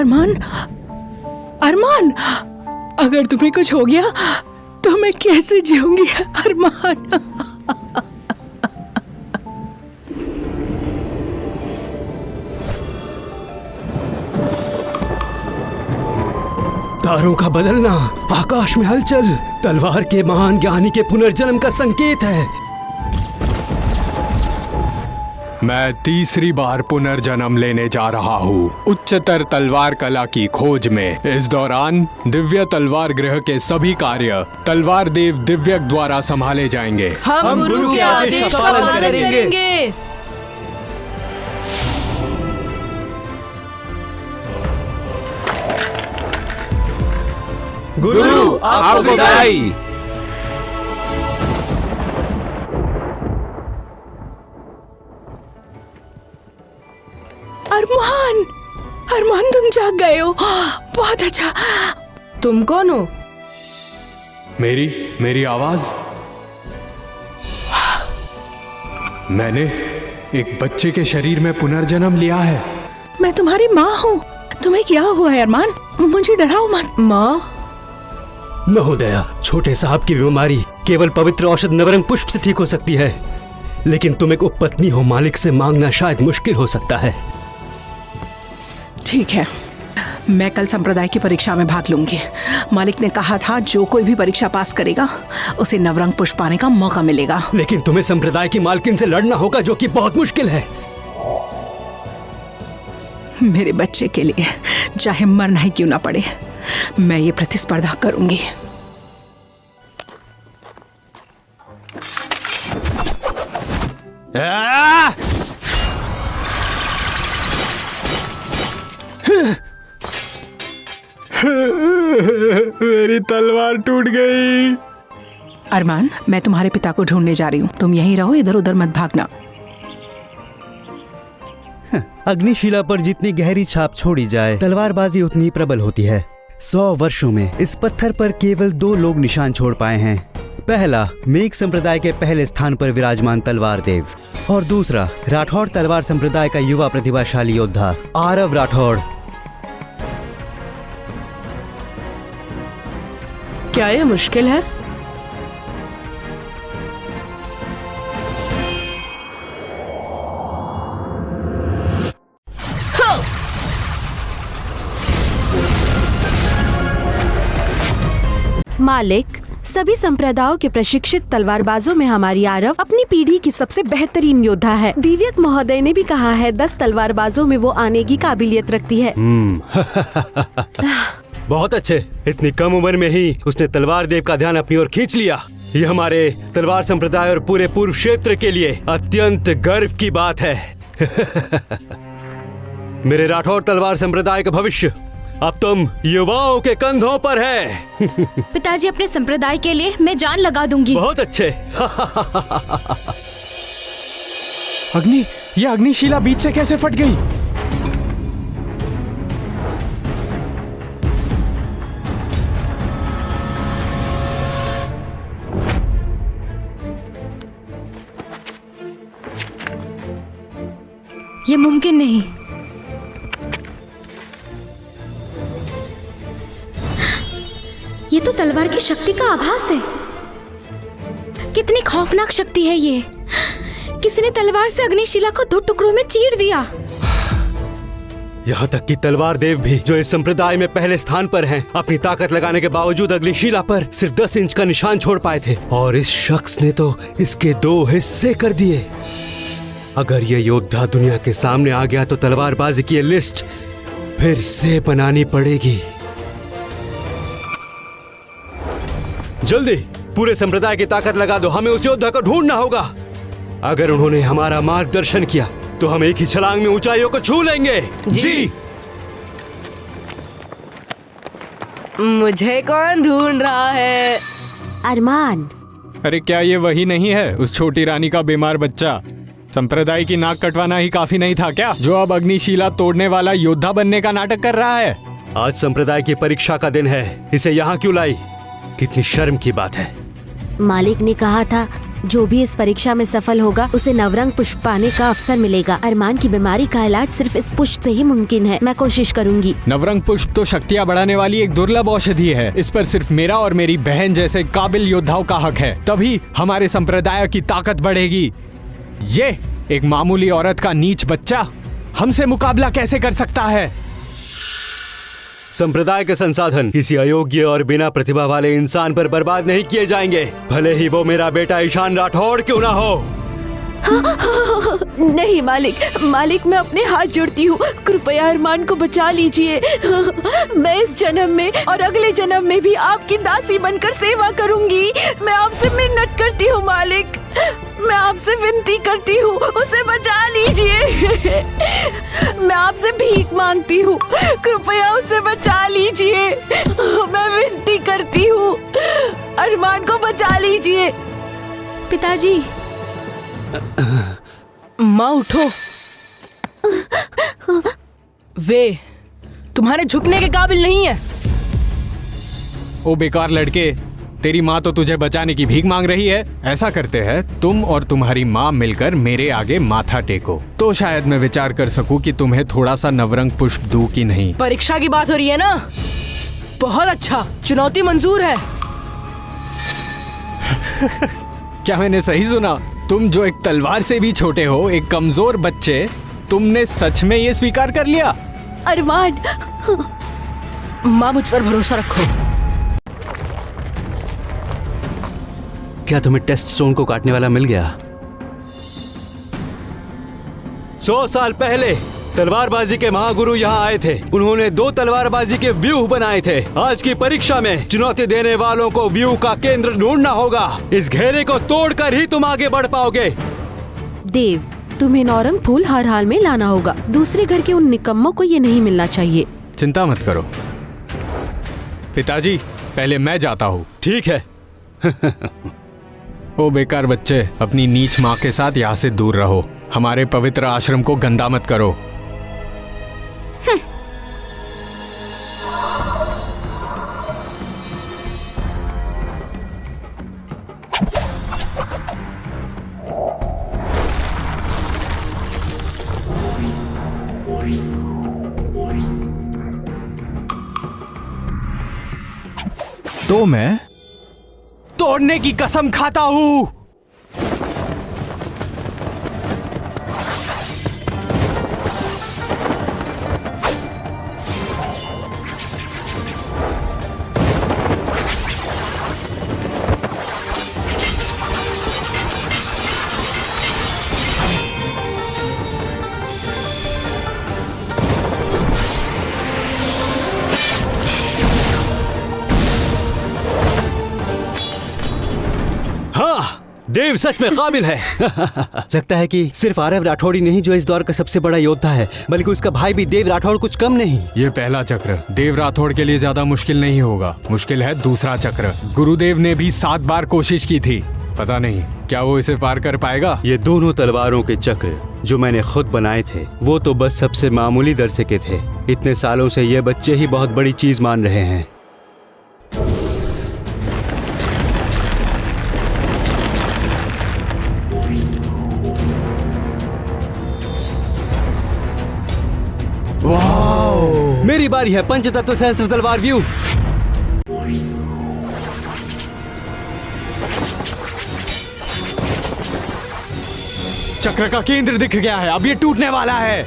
अरमान, अरमान, अगर तुम्हें कुछ हो गया तो मैं कैसे जीऊंगी अरमान? तारों का बदलना, आकाश में हलचल, तलवार के महान ज्ञानी के पुनर्जन्म का संकेत है। मैं तीसरी बार पुनर्जन्म लेने जा रहा हूँ उच्चतर तलवार कला की खोज में। इस दौरान दिव्य तलवार गृह के सभी कार्य तलवार देव दिव्यक द्वारा संभाले जाएंगे। हम गुरु के आदेश का पालन करेंगे। गुरु आपको विदाई। अरमान, अरमान तुम जाग गए हो, बहुत अच्छा। तुम कौन हो? मेरी आवाज? मैंने एक बच्चे के शरीर में पुनर्जन्म लिया है। मैं तुम्हारी माँ हूँ। तुम्हें क्या हुआ है अरमान? मुझे डराओ मत। माँ? महोदया, छोटे साहब की बीमारी केवल पवित्र औषध नवरंग पुष्प से ठीक हो सकती है, लेकिन तुम एक उपपत्नी हो, मालिक से मांगना शायद मुश्किल हो सकता है। ठीक है, मैं कल संप्रदाय की परीक्षा में भाग लूंगी। मालिक ने कहा था जो कोई भी परीक्षा पास करेगा उसे नवरंग पुष्प पाने का मौका मिलेगा। लेकिन तुम्हें संप्रदाय की मालकिन से लड़ना होगा, जो कि बहुत मुश्किल है। मेरे बच्चे के लिए चाहे मरना ही क्यों ना पड़े, मैं ये प्रतिस्पर्धा करूंगी। मेरी तलवार टूट गई। अरमान, मैं तुम्हारे पिता को ढूंढने जा रही हूँ। तुम यहीं रहो, इधर उधर मत भागना। अग्निशिला पर जितनी गहरी छाप छोड़ी जाए, तलवारबाजी उतनी ही प्रबल होती है। 100 वर्षों में इस पत्थर पर केवल 2 लोग निशान छोड़ पाए हैं। पहला, मेघ संप्रदाय के पहले स्थान पर विराजमान तलवार देव, और दूसरा राठौड़ तलवार संप्रदाय का युवा प्रतिभाशाली योद्धा आरव राठौड़। क्या ये मुश्किल है? मालिक, सभी संप्रदायों के प्रशिक्षित तलवारबाजों में हमारी आरव अपनी पीढ़ी की सबसे बेहतरीन योद्धा है। दिव्यक महोदय ने भी कहा है 10 तलवारबाजों में वो आने की काबिलियत रखती है। बहुत अच्छे। इतनी कम उम्र में ही उसने तलवार देव का ध्यान अपनी ओर खींच लिया। ये हमारे तलवार संप्रदाय और पूरे पूर्व क्षेत्र के लिए अत्यंत गर्व की बात है। मेरे राठौड़ तलवार संप्रदाय का भविष्य अब तुम युवाओं के कंधों पर है। पिताजी, अपने संप्रदाय के लिए मैं जान लगा दूंगी। बहुत अच्छे। अग्नि, ये अग्निशिला बीच से कैसे फट गई? ये मुमकिन नहीं। ये तो तलवार की शक्ति का आभास है। कितनी खौफनाक शक्ति है ये। किसी ने तलवार से अग्निशिला को 2 टुकड़ों में चीर दिया। यहाँ तक कि तलवार देव भी, जो इस संप्रदाय में पहले स्थान पर हैं, अपनी ताकत लगाने के बावजूद अग्निशिला पर सिर्फ 10 इंच का निशान छोड़ पाए थे, और इस शख्स ने तो इसके 2 हिस्से कर दिए। अगर ये योद्धा दुनिया के सामने आ गया तो तलवारबाजी की ये लिस्ट फिर से बनानी पड़ेगी। जल्दी पूरे संप्रदाय की ताकत लगा दो, हमें उस योद्धा को ढूंढना होगा। अगर उन्होंने हमारा मार्गदर्शन किया तो हम एक ही छलांग में ऊंचाइयों को छू लेंगे। जी। मुझे कौन ढूंढ रहा है? अरमान। अरे क्या ये वही नहीं है, उस छोटी रानी का बीमार बच्चा? संप्रदाय की नाक कटवाना ही काफी नहीं था क्या, जो अब अग्निशिला तोड़ने वाला योद्धा बनने का नाटक कर रहा है? आज संप्रदाय की परीक्षा का दिन है, इसे यहाँ क्यों लाई? कितनी शर्म की बात है। मालिक ने कहा था जो भी इस परीक्षा में सफल होगा उसे नवरंग पुष्प पाने का अवसर मिलेगा। अरमान की बीमारी का इलाज सिर्फ इस पुष्प से ही मुमकिन है। मैं कोशिश करूंगी। नवरंग पुष्प तो शक्तियाँ बढ़ाने वाली एक दुर्लभ औषधि है। इस पर सिर्फ मेरा और मेरी बहन जैसे काबिल योद्धाओं का हक है, तभी हमारे संप्रदाय की ताकत बढ़ेगी। ये एक मामूली औरत का नीच बच्चा हमसे मुकाबला कैसे कर सकता है? संप्रदाय के संसाधन किसी अयोग्य और बिना प्रतिभा वाले इंसान पर बर्बाद नहीं किए जाएंगे, भले ही वो मेरा बेटा ईशान राठौड़ क्यों ना हो। नहीं मालिक, मालिक मैं अपने हाथ जोड़ती हूँ, कृपया अरमान को बचा लीजिए। मैं इस जन्म में और अगले जन्म में भी आपकी दासी बनकर सेवा करूंगी। मैं आपसे मिन्नत करती हूँ मालिक, मैं आपसे विनती करती हूँ, उसे बचा लीजिए। मैं आपसे भीख मांगती हूँ, कृपया उसे बचा लीजिए। मैं विनती करती हूँ, अरमान को बचा लीजिए। पिताजी। माँ उठो। वे तुम्हारे झुकने के काबिल नहीं है। ओ बेकार लड़के, तेरी माँ तो तुझे बचाने की भीख मांग रही है। ऐसा करते हैं, तुम और तुम्हारी माँ मिलकर मेरे आगे माथा टेको, तो शायद मैं विचार कर सकूं कि तुम्हें थोड़ा सा नवरंग पुष्प दूं कि नहीं। परीक्षा की बात हो रही है ना? बहुत अच्छा, चुनौती मंजूर है। क्या मैंने सही सुना? तुम जो एक तलवार से भी छोटे हो, एक कमजोर बच्चे, तुमने सच में ये स्वीकार कर लिया? अरमान, माँ मुझ पर भरोसा रखो। क्या तुम्हें टेस्ट स्टोन को काटने वाला मिल गया? 100 साल पहले तलवारबाजी के महागुरु यहाँ आए थे। उन्होंने 2 तलवारबाजी के व्यूह बनाए थे। आज की परीक्षा में चुनौती देने वालों को व्यूह का केंद्र ढूंढना होगा। इस घेरे को तोड़कर ही तुम आगे बढ़ पाओगे। देव, तुम्हें नौरंग फूल हर हाल में लाना होगा। दूसरे घर के उन निकम्मों को ये नहीं मिलना चाहिए। चिंता मत करो पिताजी, पहले मैं जाता हूँ। ठीक है। ओ बेकार बच्चे, अपनी नीच माँ के साथ यहाँ से दूर रहो। हमारे पवित्र आश्रम को गंदा मत करो। तो मैं तोड़ने की कसम खाता हूं। देव सच में काबिल है। लगता है कि सिर्फ आरव राठौड़ ही नहीं जो इस दौर का सबसे बड़ा योद्धा है, बल्कि उसका भाई भी देव राठौड़ कुछ कम नहीं। ये पहला चक्र देव राठौड़ के लिए ज्यादा मुश्किल नहीं होगा। मुश्किल है दूसरा चक्र। गुरुदेव ने भी 7 बार कोशिश की थी, पता नहीं क्या वो इसे पार कर पाएगा। ये दोनों तलवारों के चक्र जो मैंने खुद बनाए थे, वो तो बस सबसे मामूली दर्जे के थे। इतने सालों से ये बच्चे ही बहुत बड़ी चीज मान रहे हैं। मेरी बारी है। पंचतत्व सहस्त्र तलवार व्यू। चक्र का केंद्र दिख गया है, अब ये टूटने वाला है।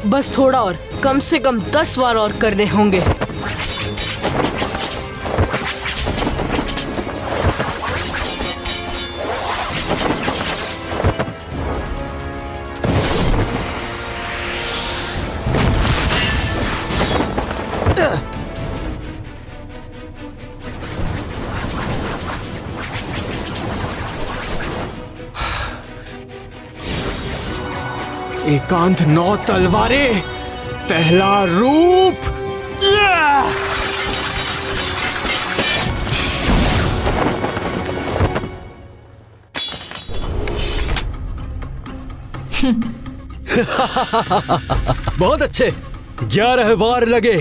बस थोड़ा और, कम से कम 10 बार और करने होंगे। एकांत 9 तलवारें, पहला रूप। बहुत अच्छे। 11 वार लगे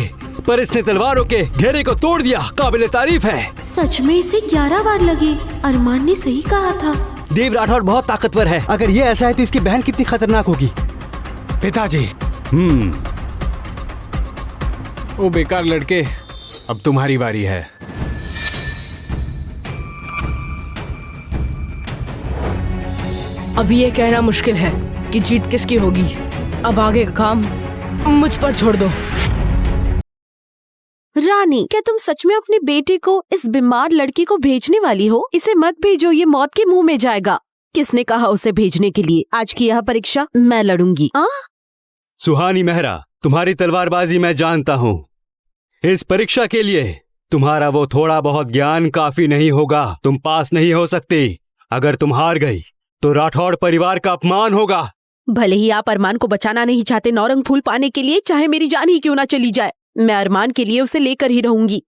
पर इसने तलवारों के घेरे को तोड़ दिया। काबिले तारीफ है। सच में इसे 11 बार लगे। अरमान ने सही कहा था। देव राठौर बहुत ताकतवर है। अगर ये ऐसा है तो इसकी बहन कितनी खतरनाक होगी। पिताजी। ओ बेकार लड़के, अब तुम्हारी बारी है। अभी ये कहना मुश्किल है कि जीत किसकी होगी। अब आगे का काम मुझ पर छोड़ दो। रानी, क्या तुम सच में अपने बेटे को इस बीमार लड़की को भेजने वाली हो? इसे मत भेजो, ये मौत के मुंह में जाएगा। किसने कहा उसे भेजने के लिए? आज की यह परीक्षा मैं लड़ूंगी। सुहानी मेहरा, तुम्हारी तलवारबाजी मैं जानता हूँ। इस परीक्षा के लिए तुम्हारा वो थोड़ा बहुत ज्ञान काफी नहीं होगा। तुम पास नहीं हो सकती। अगर तुम हार गई तो राठौड़ परिवार का अपमान होगा। भले ही आप अरमान को बचाना नहीं चाहते नौरंग फूल पाने के लिए, चाहे मेरी जान ही क्यों ना चली जाए, मैं अरमान के लिए उसे लेकर ही रहूंगी।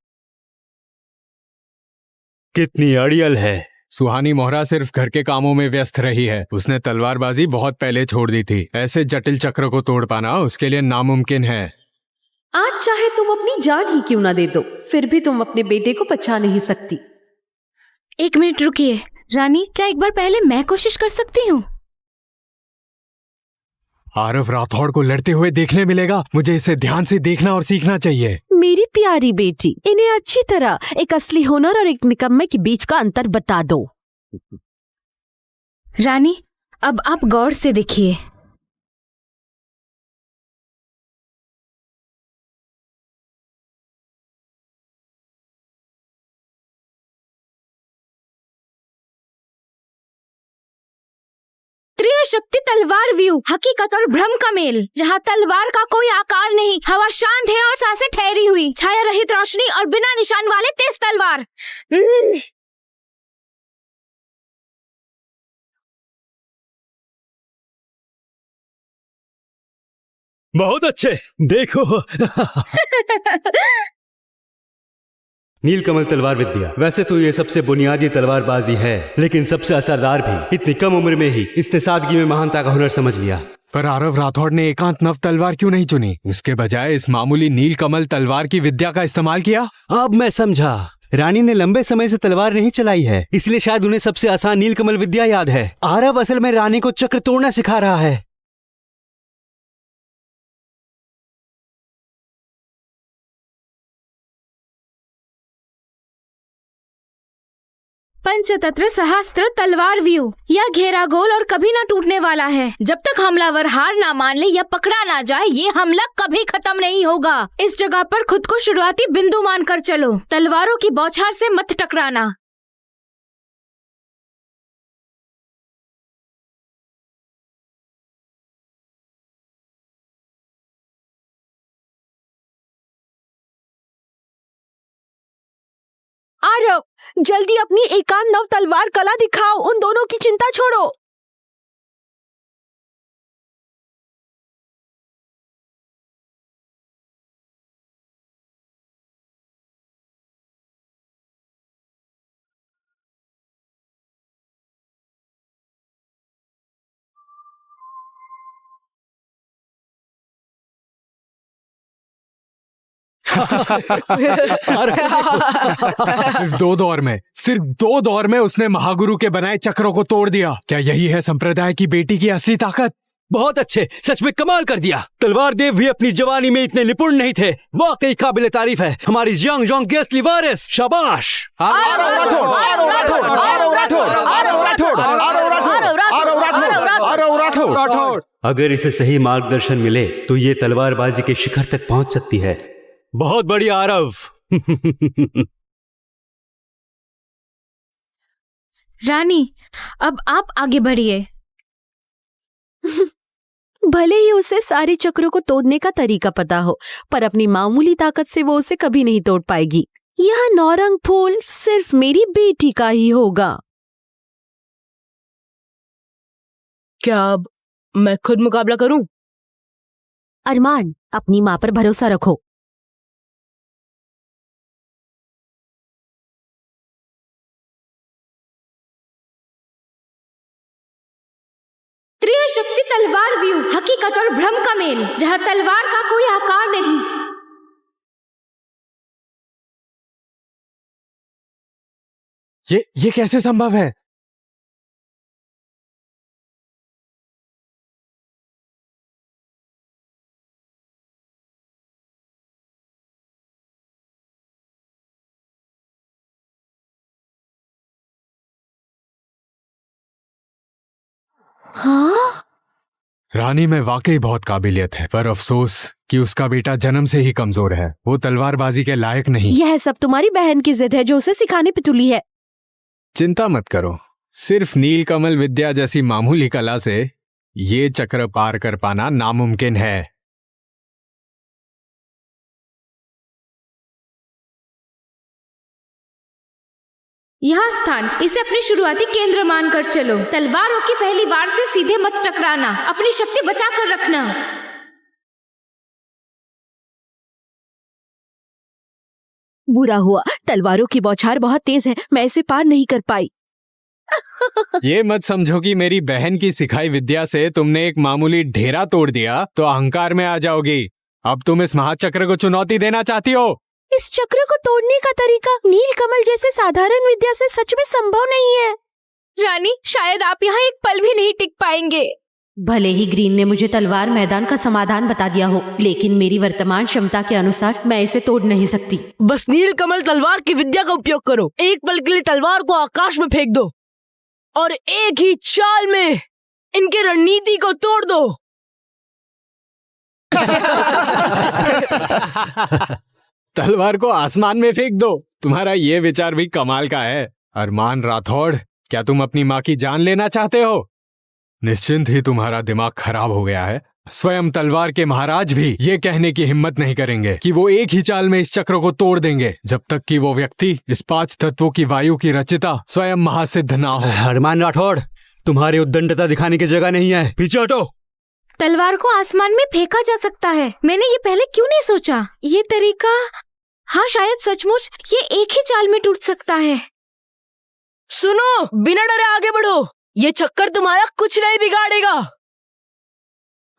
कितनी अड़ियल है। सुहानी मोहरा सिर्फ घर के कामों में व्यस्त रही है। उसने तलवारबाजी बहुत पहले छोड़ दी थी। ऐसे जटिल चक्र को तोड़ पाना उसके लिए नामुमकिन है। आज चाहे तुम अपनी जान ही क्यों ना दे दो, फिर भी तुम अपने बेटे को बचा नहीं सकती। 1 मिनट रुकिए रानी, क्या एक बार पहले मैं कोशिश कर सकती हूँ? आरव राठौड़ को लड़ते हुए देखने मिलेगा। मुझे इसे ध्यान से देखना और सीखना चाहिए। मेरी प्यारी बेटी, इन्हें अच्छी तरह एक असली हुनर और एक निकम्मे के बीच का अंतर बता दो। रानी, अब आप गौर से देखिए। शक्ति तलवार व्यू, हकीकत और भ्रम का मेल, जहाँ तलवार का कोई आकार नहीं, हवा शांत है और सांसें ठहरी हुई, छाया रहित रोशनी और बिना निशान वाले तेज तलवार। बहुत अच्छे, देखो। नीलकमल तलवार विद्या। वैसे तो ये सबसे बुनियादी तलवारबाजी है, लेकिन सबसे असरदार भी। इतनी कम उम्र में ही इसने सादगी में महानता का हुनर समझ लिया। पर आरव राठौड़ ने एकांत नव तलवार क्यों नहीं चुनी? उसके बजाय इस मामूली नीलकमल तलवार की विद्या का इस्तेमाल किया। अब मैं समझा। रानी ने लंबे समय से तलवार नहीं चलाई है, इसलिए शायद उन्हें सबसे आसान नीलकमल विद्या याद है। आरव असल में रानी को चक्र तोड़ना सिखा रहा है। पंचतंत्र सहस्त्र तलवार व्यू, यह घेरा गोल और कभी ना टूटने वाला है। जब तक हमलावर हार ना मान ले या पकड़ा ना जाए, ये हमला कभी खत्म नहीं होगा। इस जगह पर खुद को शुरुआती बिंदु मानकर चलो। तलवारों की बौछार से मत टकराना। आरव, जल्दी अपनी एकांत नव तलवार कला दिखाओ। उन दोनों की चिंता छोड़ो। सिर्फ दो दौर में उसने महागुरु के बनाए चक्रों को तोड़ दिया। क्या यही है संप्रदाय की बेटी की असली ताकत? बहुत अच्छे, सच में कमाल कर दिया। तलवार देव भी अपनी जवानी में इतने निपुण नहीं थे। वाकई काबिले तारीफ है। हमारी जियांग जोंग की असली वारिस। शाबाश। अगर इसे सही मार्गदर्शन मिले तो ये तलवारबाजी के शिखर तक पहुंच सकती है। बहुत बढ़िया आरव। रानी, अब आप आगे बढ़िए। भले ही उसे सारे चक्रों को तोड़ने का तरीका पता हो, पर अपनी मामूली ताकत से वो उसे कभी नहीं तोड़ पाएगी। यह नौरंग फूल सिर्फ मेरी बेटी का ही होगा। क्या अब मैं खुद मुकाबला करूं? अरमान, अपनी माँ पर भरोसा रखो। त्रिशक्ति तलवार व्यू, हकीकत और भ्रम का मेल, जहाँ तलवार का कोई आकार नहीं, ये कैसे संभव है? हाँ, रानी में वाकई बहुत काबिलियत है, पर अफसोस कि उसका बेटा जन्म से ही कमजोर है। वो तलवारबाजी के लायक नहीं। यह सब तुम्हारी बहन की जिद है जो उसे सिखाने पे तुली है। चिंता मत करो, सिर्फ नीलकमल विद्या जैसी मामूली कला से ये चक्र पार कर पाना नामुमकिन है। यहाँ स्थान, इसे अपने शुरुआती केंद्र मानकर चलो। तलवारों की पहली बार से सीधे मत टकराना, अपनी शक्ति बचा कर रखना। बुरा हुआ, तलवारों की बौछार बहुत तेज है, मैं इसे पार नहीं कर पाई। ये मत समझो कि मेरी बहन की सिखाई विद्या से तुमने एक मामूली ढेरा तोड़ दिया तो अहंकार में आ जाओगी। अब तुम इस महाचक्र को चुनौती देना चाहती हो। इस चक्र को तोड़ने का तरीका नीलकमल जैसे साधारण विद्या से सच में संभव नहीं है। रानी, शायद आप यहाँ एक पल भी नहीं टिक पाएंगे। भले ही ग्रीन ने मुझे तलवार मैदान का समाधान बता दिया हो, लेकिन मेरी वर्तमान क्षमता के अनुसार मैं इसे तोड़ नहीं सकती। बस नीलकमल तलवार की विद्या का उपयोग करो। एक पल के लिए तलवार को आकाश में फेंक दो और एक ही चाल में इनकी रणनीति को तोड़ दो। तलवार को आसमान में फेंक दो। तुम्हारा ये विचार भी कमाल का है। अरमान राठौड़, क्या तुम अपनी माँ की जान लेना चाहते हो? निश्चिंत ही तुम्हारा दिमाग खराब हो गया है। स्वयं तलवार के महाराज भी ये कहने की हिम्मत नहीं करेंगे कि वो एक ही चाल में इस चक्र को तोड़ देंगे, जब तक कि वो व्यक्ति इस 5 तत्वों की वायु की रचिता स्वयं महासिद्ध ना हो। अरमान राठौड़, तुम्हारी उद्दंडता दिखाने की जगह नहीं है, पीछे हटो। तलवार को आसमान में फेंका जा सकता है। मैंने ये पहले क्यों नहीं सोचा? ये तरीका, हाँ, शायद सचमुच ये एक ही चाल में टूट सकता है। सुनो, बिना डरे आगे बढ़ो। ये चक्कर तुम्हारा कुछ नहीं बिगाड़ेगा।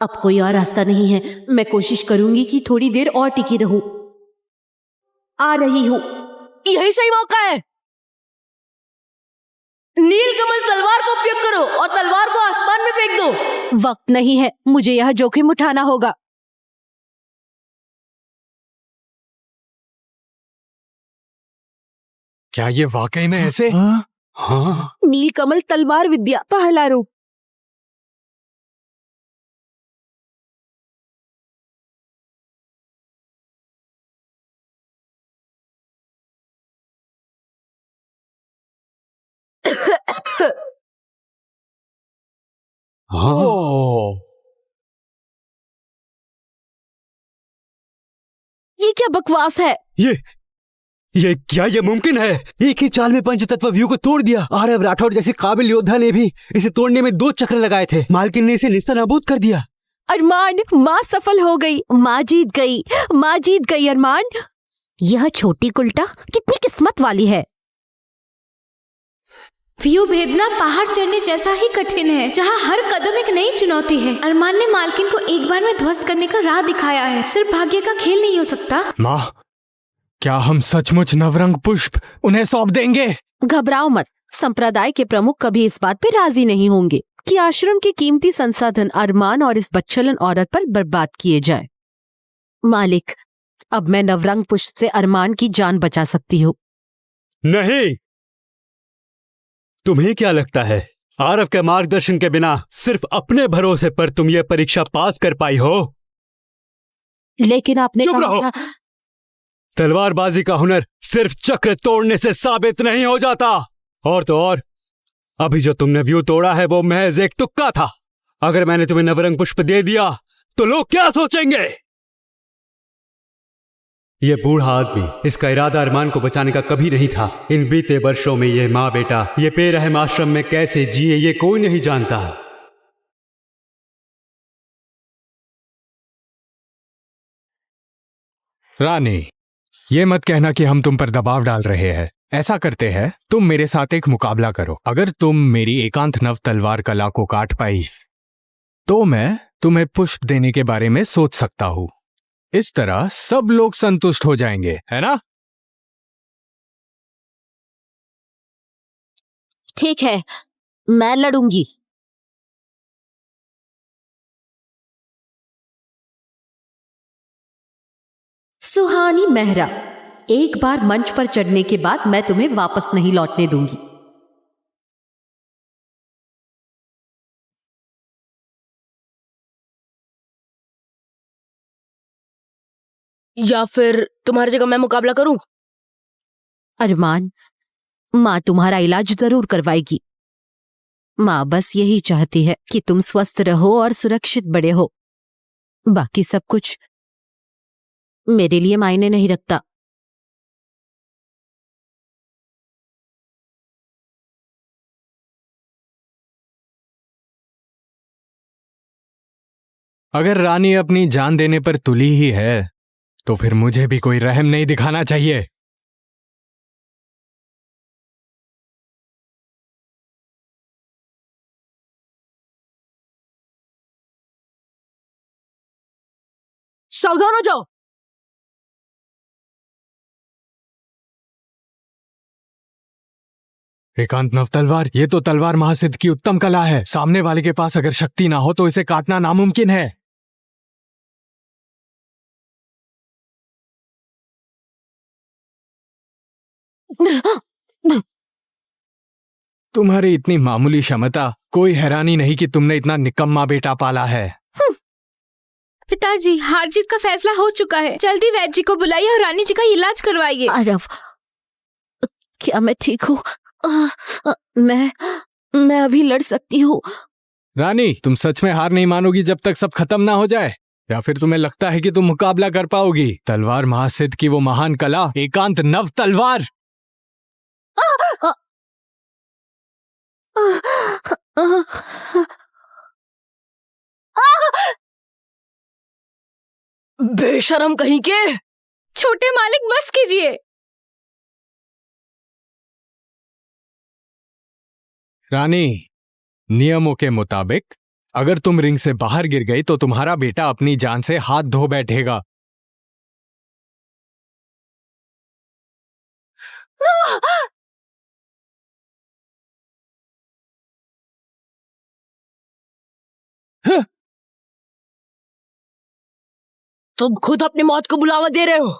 अब कोई और रास्ता नहीं है। मैं कोशिश करूंगी कि थोड़ी देर और टिकी रहूं। आ रही हूँ। यही सही मौका है। नीलकमल तलवार का उपयोग करो और तलवार को आसमान में फेंक दो। वक्त नहीं है, मुझे यह जोखिम उठाना होगा। क्या ये वाकई में ऐसे? हाँ। नीलकमल तलवार विद्या पहला रूप। हाँ। ये क्या बकवास है? ये क्या ये मुमकिन है? एक ही चाल में पंचतत्व व्यू को तोड़ दिया। आरव राठौड़ जैसे काबिल योद्धा ने भी इसे तोड़ने में 2 चक्र लगाए थे। मालकिन ने इसे निस्तानाबूद कर दिया। अरमान, माँ सफल हो गई। माँ जीत गई। माँ जीत गई। अरमान, यह छोटी कुल्टा कितनी किस्मत वाली है। व्यू भेदना पहाड़ चढ़ने जैसा ही कठिन है, जहाँ हर कदम एक नई चुनौती है। अरमान ने मालकिन को एक बार में ध्वस्त करने का राह दिखाया है। सिर्फ भाग्य का खेल नहीं हो सकता। माँ, क्या हम सचमुच नवरंग पुष्प उन्हें सौंप देंगे? घबराओ मत। संप्रदाय के प्रमुख कभी इस बात पे राजी नहीं होंगे कि आश्रम के कीमती संसाधन अरमान और इस बच्चलन औरत पर बर्बाद किए जाए। मालिक, अब मैं नवरंग पुष्प से अरमान की जान बचा सकती हूँ। नहीं। तुम्हें क्या लगता है आरव के मार्गदर्शन के बिना सिर्फ अपने भरोसे पर तुम ये परीक्षा पास कर पाई हो? लेकिन आपने चुप कहा रहो। था। तलवारबाजी का हुनर सिर्फ चक्र तोड़ने से साबित नहीं हो जाता। और तो और, अभी जो तुमने व्यू तोड़ा है वो महज एक तुक्का था। अगर मैंने तुम्हें नवरंग पुष्प दे दिया तो लोग क्या सोचेंगे? ये बूढ़ा आदमी, इसका इरादा अरमान को बचाने का कभी नहीं था। इन बीते वर्षों में ये माँ बेटा ये बेरहम आश्रम में कैसे जिए ये कोई नहीं जानता। रानी, ये मत कहना कि हम तुम पर दबाव डाल रहे हैं। ऐसा करते हैं, तुम मेरे साथ एक मुकाबला करो। अगर तुम मेरी एकांत नव तलवार कला को काट पाई तो मैं तुम्हें पुष्प देने के बारे में सोच सकता हूं। इस तरह सब लोग संतुष्ट हो जाएंगे, है ना? ठीक है, मैं लड़ूंगी। सुहानी मेहरा, एक बार मंच पर चढ़ने के बाद मैं तुम्हें वापस नहीं लौटने दूंगी। या फिर तुम्हारी जगह मैं मुकाबला करूं? अरमान, माँ तुम्हारा इलाज जरूर करवाएगी। माँ बस यही चाहती है कि तुम स्वस्थ रहो और सुरक्षित बड़े हो। बाकी सब कुछ मेरे लिए मायने नहीं रखता। अगर रानी अपनी जान देने पर तुली ही है तो फिर मुझे भी कोई रहम नहीं दिखाना चाहिए। सावधान हो जाओ। एकांत नव तलवार, ये तो तलवार महासिद्ध की उत्तम कला है। सामने वाले के पास अगर शक्ति ना हो तो इसे काटना नामुमकिन है। तुम्हारी इतनी मामूली क्षमता, कोई हैरानी नहीं कि तुमने इतना निकम्मा बेटा पाला है। पिताजी, हार जीत का फैसला हो चुका है। जल्दी वैद्य जी को बुलाइए और रानी जी का इलाज करवाइए। आरव, क्या मैं ठीक हूँ? मैं अभी लड़ सकती हूँ। रानी, तुम सच में हार नहीं मानोगी जब तक सब खत्म ना हो जाए? या फिर तुम्हें लगता है कि तुम मुकाबला कर पाओगी? तलवार महासिद्ध की वो महान कला, एकांत नव तलवार। बेशरम कहीं के। छोटे मालिक, बस कीजिए। रानी, नियमों के मुताबिक अगर तुम रिंग से बाहर गिर गई तो तुम्हारा बेटा अपनी जान से हाथ धो बैठेगा। तुम खुद अपनी मौत को बुलावा दे रहे हो।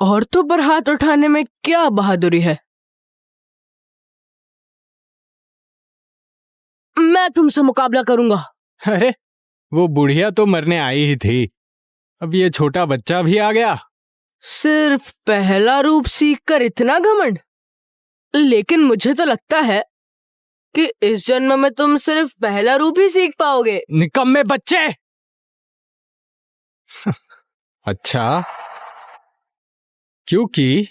औरतों पर हाथ उठाने में क्या बहादुरी है? मैं तुमसे मुकाबला करूंगा। अरे, वो बुढ़िया तो मरने आई ही थी, अब ये छोटा बच्चा भी आ गया। सिर्फ पहला रूप सीखकर इतना घमंड? लेकिन मुझे तो लगता है कि इस जन्म में तुम सिर्फ पहला रूप ही सीख पाओगे। निकम्मे बच्चे। अच्छा, क्योंकि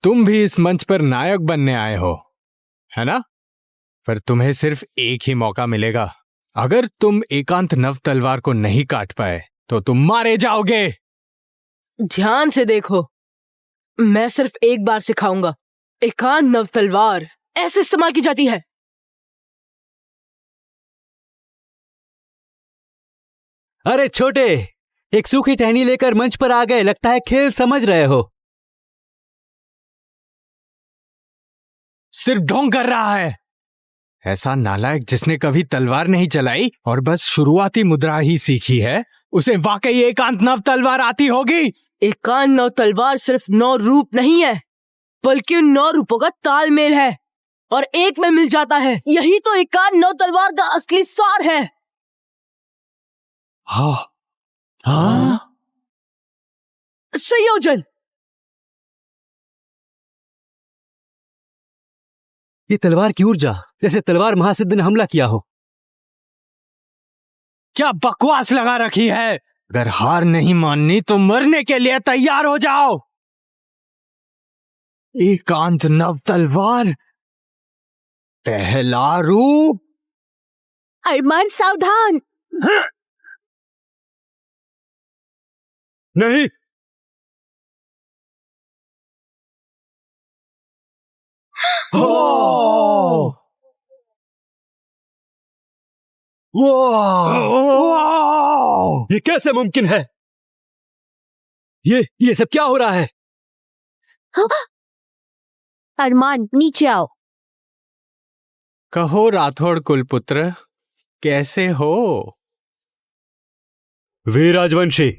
तुम भी इस मंच पर नायक बनने आए हो, है ना? पर तुम्हें सिर्फ एक ही मौका मिलेगा। अगर तुम एकांत नव तलवार को नहीं काट पाए तो तुम मारे जाओगे। ध्यान से देखो, मैं सिर्फ एक बार सिखाऊंगा। एकांत नव तलवार ऐसे इस्तेमाल की जाती है। अरे छोटे, एक सूखी टहनी लेकर मंच पर आ गए। लगता है खेल समझ रहे हो। सिर्फ ढोंग कर रहा है। ऐसा नालायक जिसने कभी तलवार नहीं चलाई और बस शुरुआती मुद्रा ही सीखी है, उसे वाकई एकांत नव तलवार आती होगी। एकांत नव तलवार सिर्फ 9 रूप नहीं है, बल्कि उन 9 रूपों का तालमेल है और एक में मिल जाता है। यही तो एकांत नव तलवार का असली सार है। हाँ, हाँ? संयोजन। ये तलवार की ऊर्जा, जैसे तलवार महासिद्ध ने हमला किया हो। क्या बकवास लगा रखी है? अगर हार नहीं माननी तो मरने के लिए तैयार हो जाओ। एकांत नव तलवार, पहला रूप। अरमान, सावधान। नहीं, ये कैसे मुमकिन है? ये सब क्या हो रहा है? अरमान नीचे आओ। कहो राठौड़ कुलपुत्र, कैसे हो? वीर राजवंशी,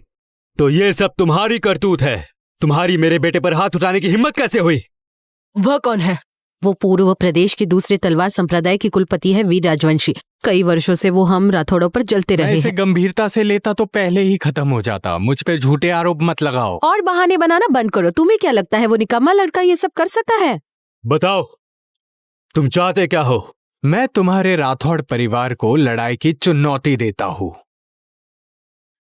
तो ये सब तुम्हारी करतूत है। तुम्हारी मेरे बेटे पर हाथ उठाने की हिम्मत कैसे हुई? वह कौन है? वो पूर्व प्रदेश के दूसरे तलवार संप्रदाय की कुलपति है वीर राजवंशी। कई वर्षों से वो हम राठौड़ों पर जलते मैं रहे इसे हैं। गंभीरता से लेता तो पहले ही खत्म हो जाता। मुझ पे झूठे आरोप मत लगाओ। और बहाने बनाना बंद करो। तुम्हें क्या लगता है वो निकम्मा लड़का ये सब कर सकता है? बताओ, तुम चाहते क्या हो? मैं तुम्हारे राठौड़ परिवार को लड़ाई की चुनौती देता हूँ।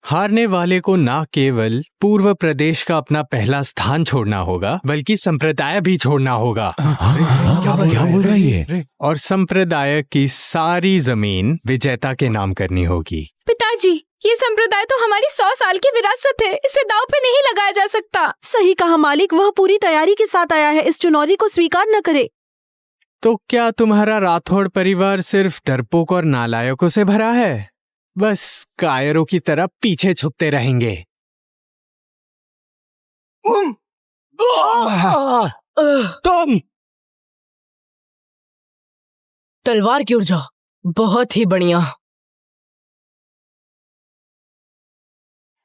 हारने वाले को न केवल पूर्व प्रदेश का अपना पहला स्थान छोड़ना होगा, बल्कि संप्रदाय भी छोड़ना होगा। क्या बोल रही है? और संप्रदाय की सारी जमीन विजेता के नाम करनी होगी। पिताजी, ये संप्रदाय तो हमारी 100 साल की विरासत है, इसे दांव पे नहीं लगाया जा सकता। सही कहा मालिक, वह पूरी तैयारी के साथ आया है। इस चुनौती को स्वीकार न करे। तो क्या तुम्हारा राठौड़ परिवार सिर्फ डरपोक और नालायकों से भरा है? बस कायरों की तरह पीछे छुपते रहेंगे। तुम तलवार की ऊर्जा बहुत ही बढ़िया।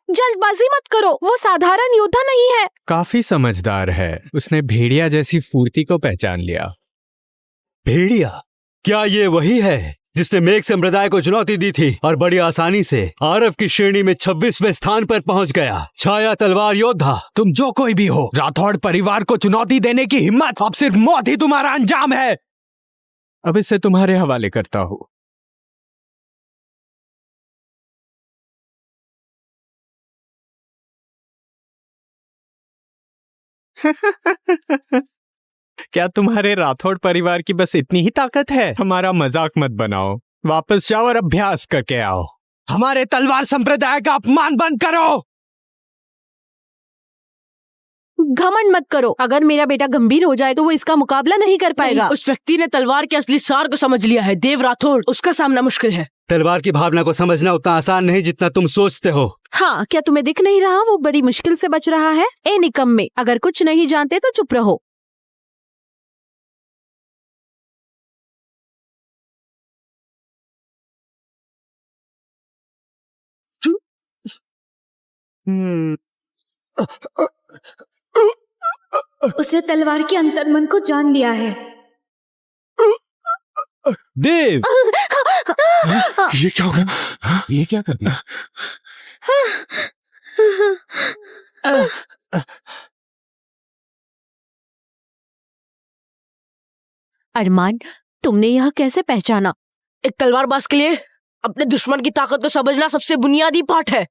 जल्दबाजी मत करो, वो साधारण योद्धा नहीं है। काफी समझदार है। उसने भेड़िया जैसी फुर्ती को पहचान लिया। भेड़िया? क्या ये वही है जिसने मेघ संप्रदाय को चुनौती दी थी और बड़ी आसानी से आरव की श्रेणी में 26वें स्थान पर पहुंच गया? छाया तलवार योद्धा। तुम जो कोई भी हो, राठौड़ परिवार को चुनौती देने की हिम्मत, अब सिर्फ मौत ही तुम्हारा अंजाम है। अब इसे तुम्हारे हवाले करता हूं। क्या तुम्हारे राठौड़ परिवार की बस इतनी ही ताकत है? हमारा मजाक मत बनाओ। वापस जाओ और अभ्यास करके आओ। हमारे तलवार संप्रदाय का अपमान बंद करो। घमंड मत करो। अगर मेरा बेटा गंभीर हो जाए तो वो इसका मुकाबला नहीं कर पाएगा। उस व्यक्ति ने तलवार के असली सार को समझ लिया है। देव राठौड़, उसका सामना मुश्किल है। तलवार की भावना को समझना उतना आसान नहीं जितना तुम सोचते हो। हाँ, क्या तुम्हें दिख नहीं रहा वो बड़ी मुश्किल से बच रहा है? ए निकम्मे, अगर कुछ नहीं जानते तो चुप रहो। उसने तलवार के अंतर्मन को जान लिया है। देव! ये क्या हो गया? ये क्या कर दिया? अरमान, तुमने यह कैसे पहचाना? एक तलवारबाज के लिए अपने दुश्मन की ताकत को समझना सबसे बुनियादी पाठ है।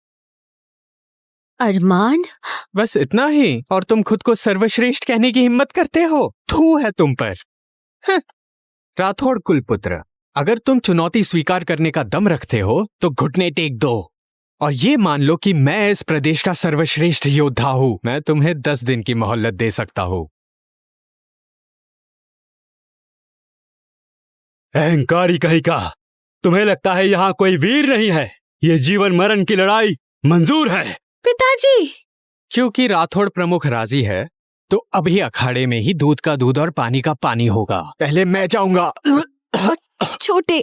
अरमान, बस इतना ही? और तुम खुद को सर्वश्रेष्ठ कहने की हिम्मत करते हो? थू है तुम पर। राठौड़ कुलपुत्र, अगर तुम चुनौती स्वीकार करने का दम रखते हो तो घुटने टेक दो और ये मान लो कि मैं इस प्रदेश का सर्वश्रेष्ठ योद्धा हूं। मैं तुम्हें 10 दिन की मोहलत दे सकता हूं। अहंकारी कहीं का! तुम्हें लगता है यहाँ कोई वीर नहीं है? ये जीवन मरण की लड़ाई मंजूर है। पिताजी, क्योंकि राठौड़ प्रमुख राजी है तो अभी अखाड़े में ही दूध का दूध और पानी का पानी होगा। पहले मैं जाऊंगा। छोटे,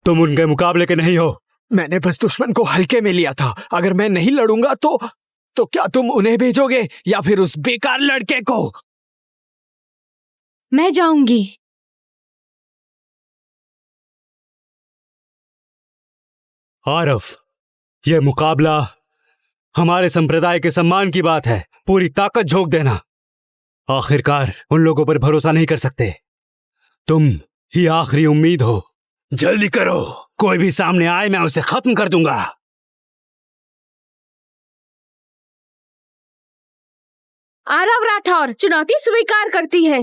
तुम उनके मुकाबले के नहीं हो। मैंने बस दुश्मन को हल्के में लिया था। अगर मैं नहीं लड़ूंगा तो क्या तुम उन्हें भेजोगे या फिर उस बेकार लड़के को? मैं जाऊंगी। आरव, यह मुकाबला हमारे संप्रदाय के सम्मान की बात है। पूरी ताकत झोंक देना। आखिरकार उन लोगों पर भरोसा नहीं कर सकते। तुम ही आखिरी उम्मीद हो। जल्दी करो, कोई भी सामने आए मैं उसे खत्म कर दूंगा। आरव राठौर चुनौती स्वीकार करती है।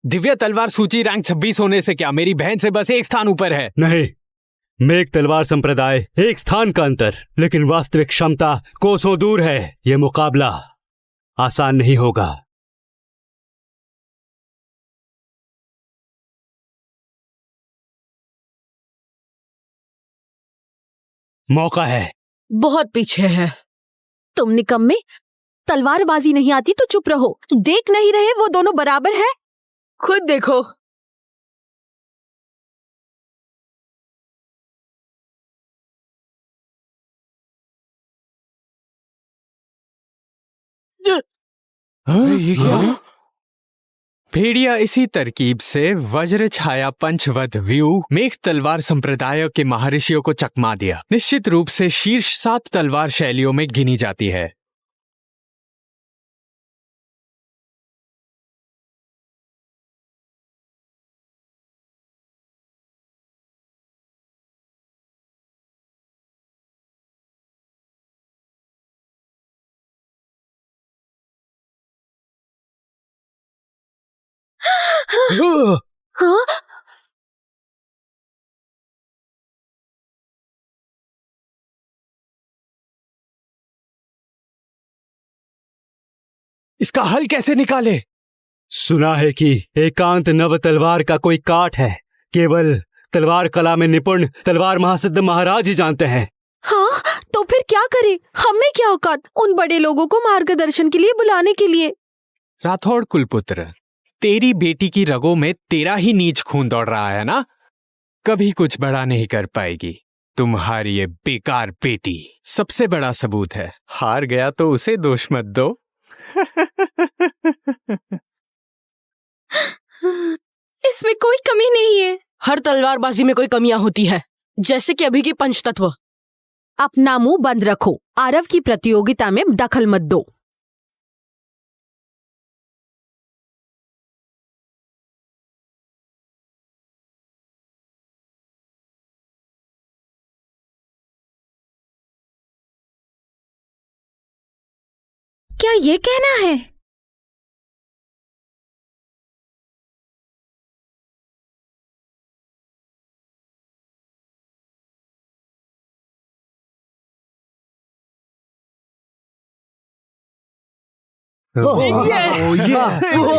दिव्य तलवार सूची रैंक 26 होने से क्या मेरी बहन से बस एक स्थान ऊपर है? नहीं, मेघ तलवार संप्रदाय एक स्थान का अंतर, लेकिन वास्तविक क्षमता कोसों दूर है। यह मुकाबला आसान नहीं होगा। मौका है। बहुत पीछे है। तुम निकम्मे, तलवारबाजी नहीं आती तो चुप रहो। देख नहीं रहे वो दोनों बराबर है? खुद देखो। ये क्या? भेड़िया इसी तरकीब से वज्र छाया पंचवद व्यू मेघ तलवार संप्रदाय के महर्षियों को चकमा दिया। निश्चित रूप से शीर्ष 7 तलवार शैलियों में गिनी जाती है। हाँ? इसका हल कैसे निकाले? सुना है कि एकांत नव तलवार का कोई काट है। केवल तलवार कला में निपुण तलवार महासिद्ध महाराज ही जानते हैं। हाँ, तो फिर क्या करें? हमें क्या औकात उन बड़े लोगों को मार्गदर्शन के लिए बुलाने के लिए? राठौड़ कुलपुत्र, तेरी बेटी की रगों में तेरा ही नीच खून दौड़ रहा है ना? कभी कुछ बड़ा नहीं कर पाएगी तुम्हारी ये बेकार बेटी। सबसे बड़ा सबूत है, हार गया तो उसे दोष मत दो। इसमें कोई कमी नहीं है। हर तलवारबाजी में कोई कमियां होती है, जैसे कि अभी की पंचतत्व। अपना मुंह बंद रखो। आरव की प्रतियोगिता में दखल मत दो। क्या ये कहना है?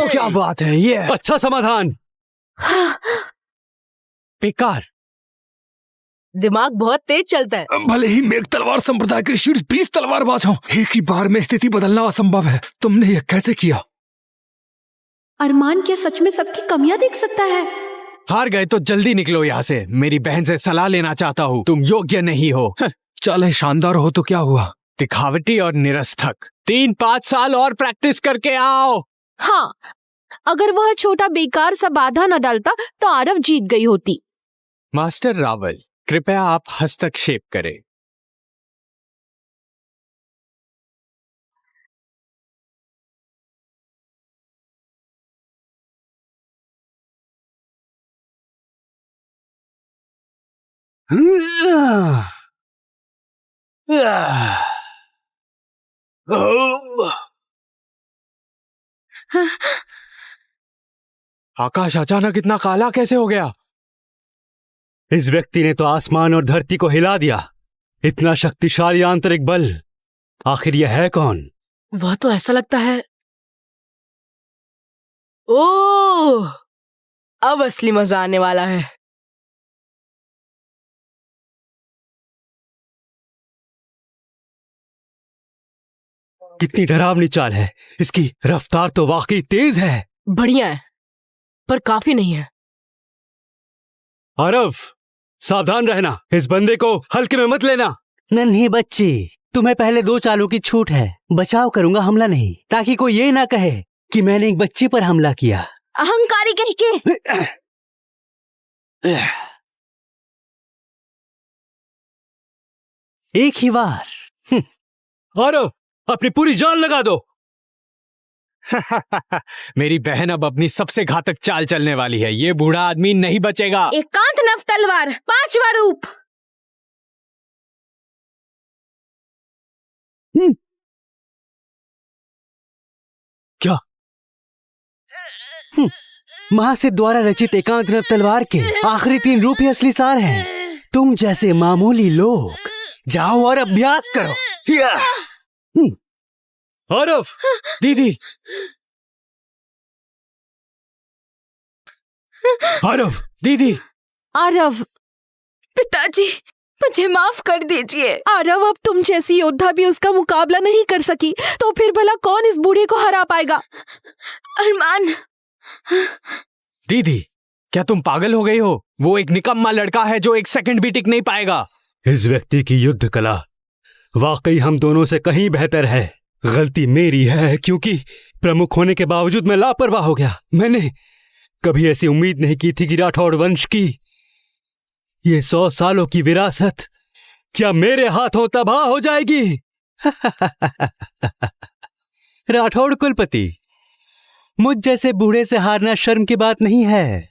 क्या बात है ये? अच्छा समाधान। बेकार। दिमाग बहुत तेज चलता है। भले ही मेघ तलवार संप्रदाय के शीर्ष 20 तलवारबाज हों, एक ही बार में स्थिति बदलना असंभव है। तुमने यह कैसे किया? अरमान क्या सच में सबकी कमियां देख सकता है? हार गए तो जल्दी निकलो यहाँ से। मेरी बहन से सलाह लेना चाहता हूँ। तुम योग्य नहीं हो। चाले शानदार हो तो क्या हुआ? दिखावटी और निरर्थक। 3-5 साल और प्रैक्टिस करके आओ। हाँ, अगर वह छोटा बेकार सा बाधा न डालता तो आरव जीत गई होती। मास्टर रावल, कृपया आप हस्तक्षेप करें। आकाश अचानक इतना काला कैसे हो गया? इस व्यक्ति ने तो आसमान और धरती को हिला दिया। इतना शक्तिशाली आंतरिक बल, आखिर यह है कौन? वह तो ऐसा लगता है। ओह, अब असली मजा आने वाला है। कितनी डरावनी चाल है। इसकी रफ्तार तो वाकई तेज है। बढ़िया है, पर काफी नहीं है। आरव, सावधान रहना। इस बंदे को हल्के में मत लेना। नन्ही बच्ची, तुम्हें पहले 2 चालों की छूट है। बचाव करूंगा, हमला नहीं, ताकि कोई ये ना कहे कि मैंने एक बच्ची पर हमला किया। अहंकारी कह के। एक ही बार। आरव, अपनी पूरी जान लगा दो। मेरी बहन अब अपनी सबसे घातक चाल चलने वाली है। ये बूढ़ा आदमी नहीं बचेगा। एकांत नव तलवार 5वां रूप। क्या? महासिद्ध द्वारा रचित एकांत नव तलवार के आखिरी 3 रूप ही असली सार हैं। तुम जैसे मामूली लोग जाओ और अभ्यास करो। आरव, दीदी। आरव, दीदी। आरव, पिताजी, मुझे माफ कर दीजिए। आरव, अब तुम जैसी योद्धा भी उसका मुकाबला नहीं कर सकी तो फिर भला कौन इस बूढ़े को हरा पाएगा? अरमान, दीदी, क्या तुम पागल हो गई हो? वो एक निकम्मा लड़का है जो एक सेकंड भी टिक नहीं पाएगा। इस व्यक्ति की युद्ध कला वाकई हम दोनों से कहीं बेहतर है। गलती मेरी है क्योंकि प्रमुख होने के बावजूद मैं लापरवाह हो गया। मैंने कभी ऐसी उम्मीद नहीं की थी कि राठौड़ वंश की ये 100 सालों की विरासत क्या मेरे हाथों तबाह हो जाएगी। राठौड़ कुलपति, मुझ जैसे बूढ़े से हारना शर्म की बात नहीं है।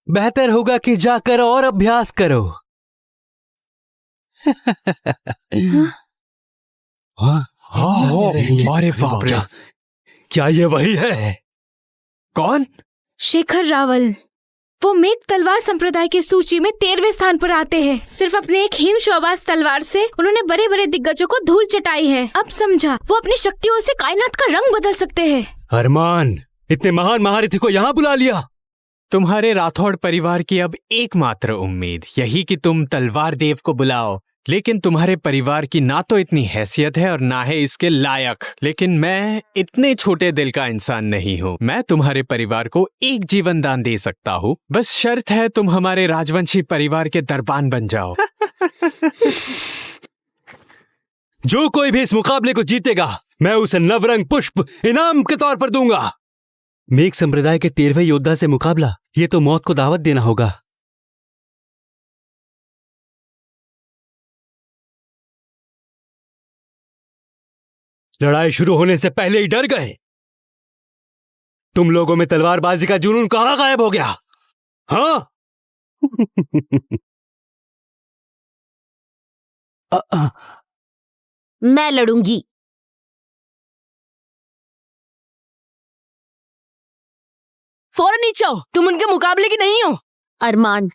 बेहतर होगा कि जाकर और अभ्यास करो। अरे बाप रे, क्या ये वही है? कौन? शेखर रावल। वो मेघ तलवार संप्रदाय की सूची में 13वें स्थान पर आते हैं। सिर्फ अपने एक हिम शोबाज तलवार से उन्होंने बड़े बड़े दिग्गजों को धूल चटाई है। अब समझा, वो अपनी शक्तियों से कायनात का रंग बदल सकते हैं। अरमान, इतने महान महारथी को यहाँ बुला लिया। तुम्हारे राठौड़ परिवार की अब एकमात्र उम्मीद यही कि तुम तलवार देव को बुलाओ, लेकिन तुम्हारे परिवार की ना तो इतनी हैसियत है और ना है इसके लायक। लेकिन मैं इतने छोटे दिल का इंसान नहीं हूँ। मैं तुम्हारे परिवार को एक जीवन दान दे सकता हूँ, बस शर्त है तुम हमारे राजवंशी परिवार के दरबान बन जाओ। जो कोई भी इस मुकाबले को जीतेगा मैं उसे नवरंग पुष्प इनाम के तौर पर दूंगा। मेघ संप्रदाय के 13वें योद्धा से मुकाबला, ये तो मौत को दावत देना होगा। लड़ाई शुरू होने से पहले ही डर गए। तुम लोगों में तलवारबाजी का जुनून कहां गायब हो गया? हाँ? मैं लड़ूंगी। फौरन नीचे आओ, तुम उनके मुकाबले की नहीं हो। अरमान,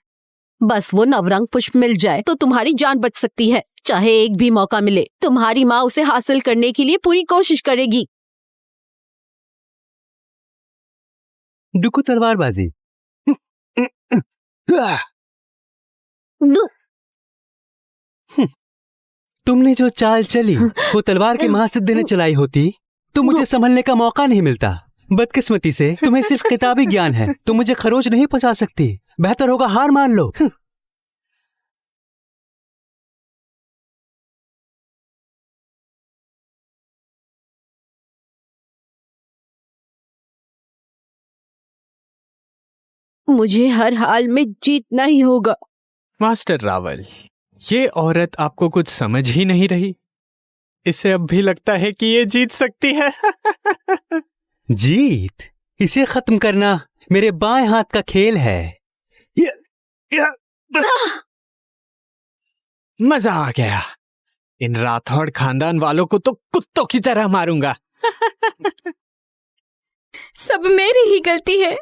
बस वो नवरंग पुष्प मिल जाए तो तुम्हारी जान बच सकती है। चाहे एक भी मौका मिले, तुम्हारी माँ उसे हासिल करने के लिए पूरी कोशिश करेगी। डुकू तलवारबाजी। तुमने जो चाल चली वो तलवार के महासिद्ध ने चलाई होती तो मुझे संभलने का मौका नहीं मिलता। बदकिस्मती से तुम्हें सिर्फ किताबी ज्ञान है, तुम मुझे खरोच नहीं पहुंचा सकती। बेहतर होगा हार मान लो। मुझे हर हाल में जीतना ही होगा। मास्टर रावल, ये औरत आपको कुछ समझ ही नहीं रही। इसे अब भी लगता है कि ये जीत सकती है। जीत? इसे खत्म करना मेरे बाएं हाथ का खेल है। मजा आ गया। इन राठौड़ खानदान वालों को तो कुत्तों की तरह मारूंगा। सब मेरी ही गलती है।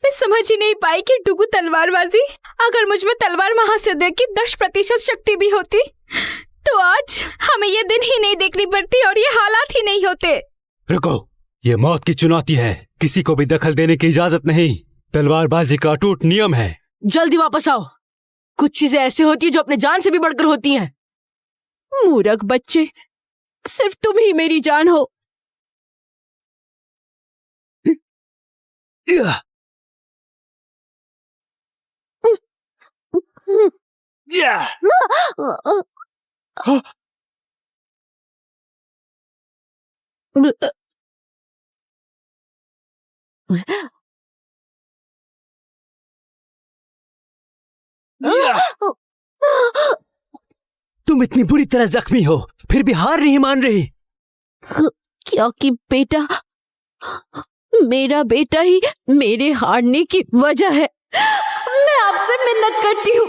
मैं समझ ही नहीं पाई कि डुगू तलवारबाजी, अगर मुझ में तलवार महासिद्ध की 10% शक्ति भी होती तो आज हमें ये दिन ही नहीं देखनी पड़ती और ये हालात ही नहीं होते। रुको, ये मौत की चुनौती है, किसी को भी दखल देने की इजाजत नहीं। तलवारबाजी का अटूट नियम है। जल्दी वापस आओ। कुछ चीजें ऐसी होती है जो अपने जान से भी बढ़कर होती हैं। मूर्ख बच्चे, सिर्फ तुम ही मेरी जान हो। तुम इतनी बुरी तरह जख्मी हो फिर भी हार नहीं मान रही। क्योंकि बेटा, मेरा बेटा ही मेरे हारने की वजह है। मैं आपसे मिन्नत करती हूँ,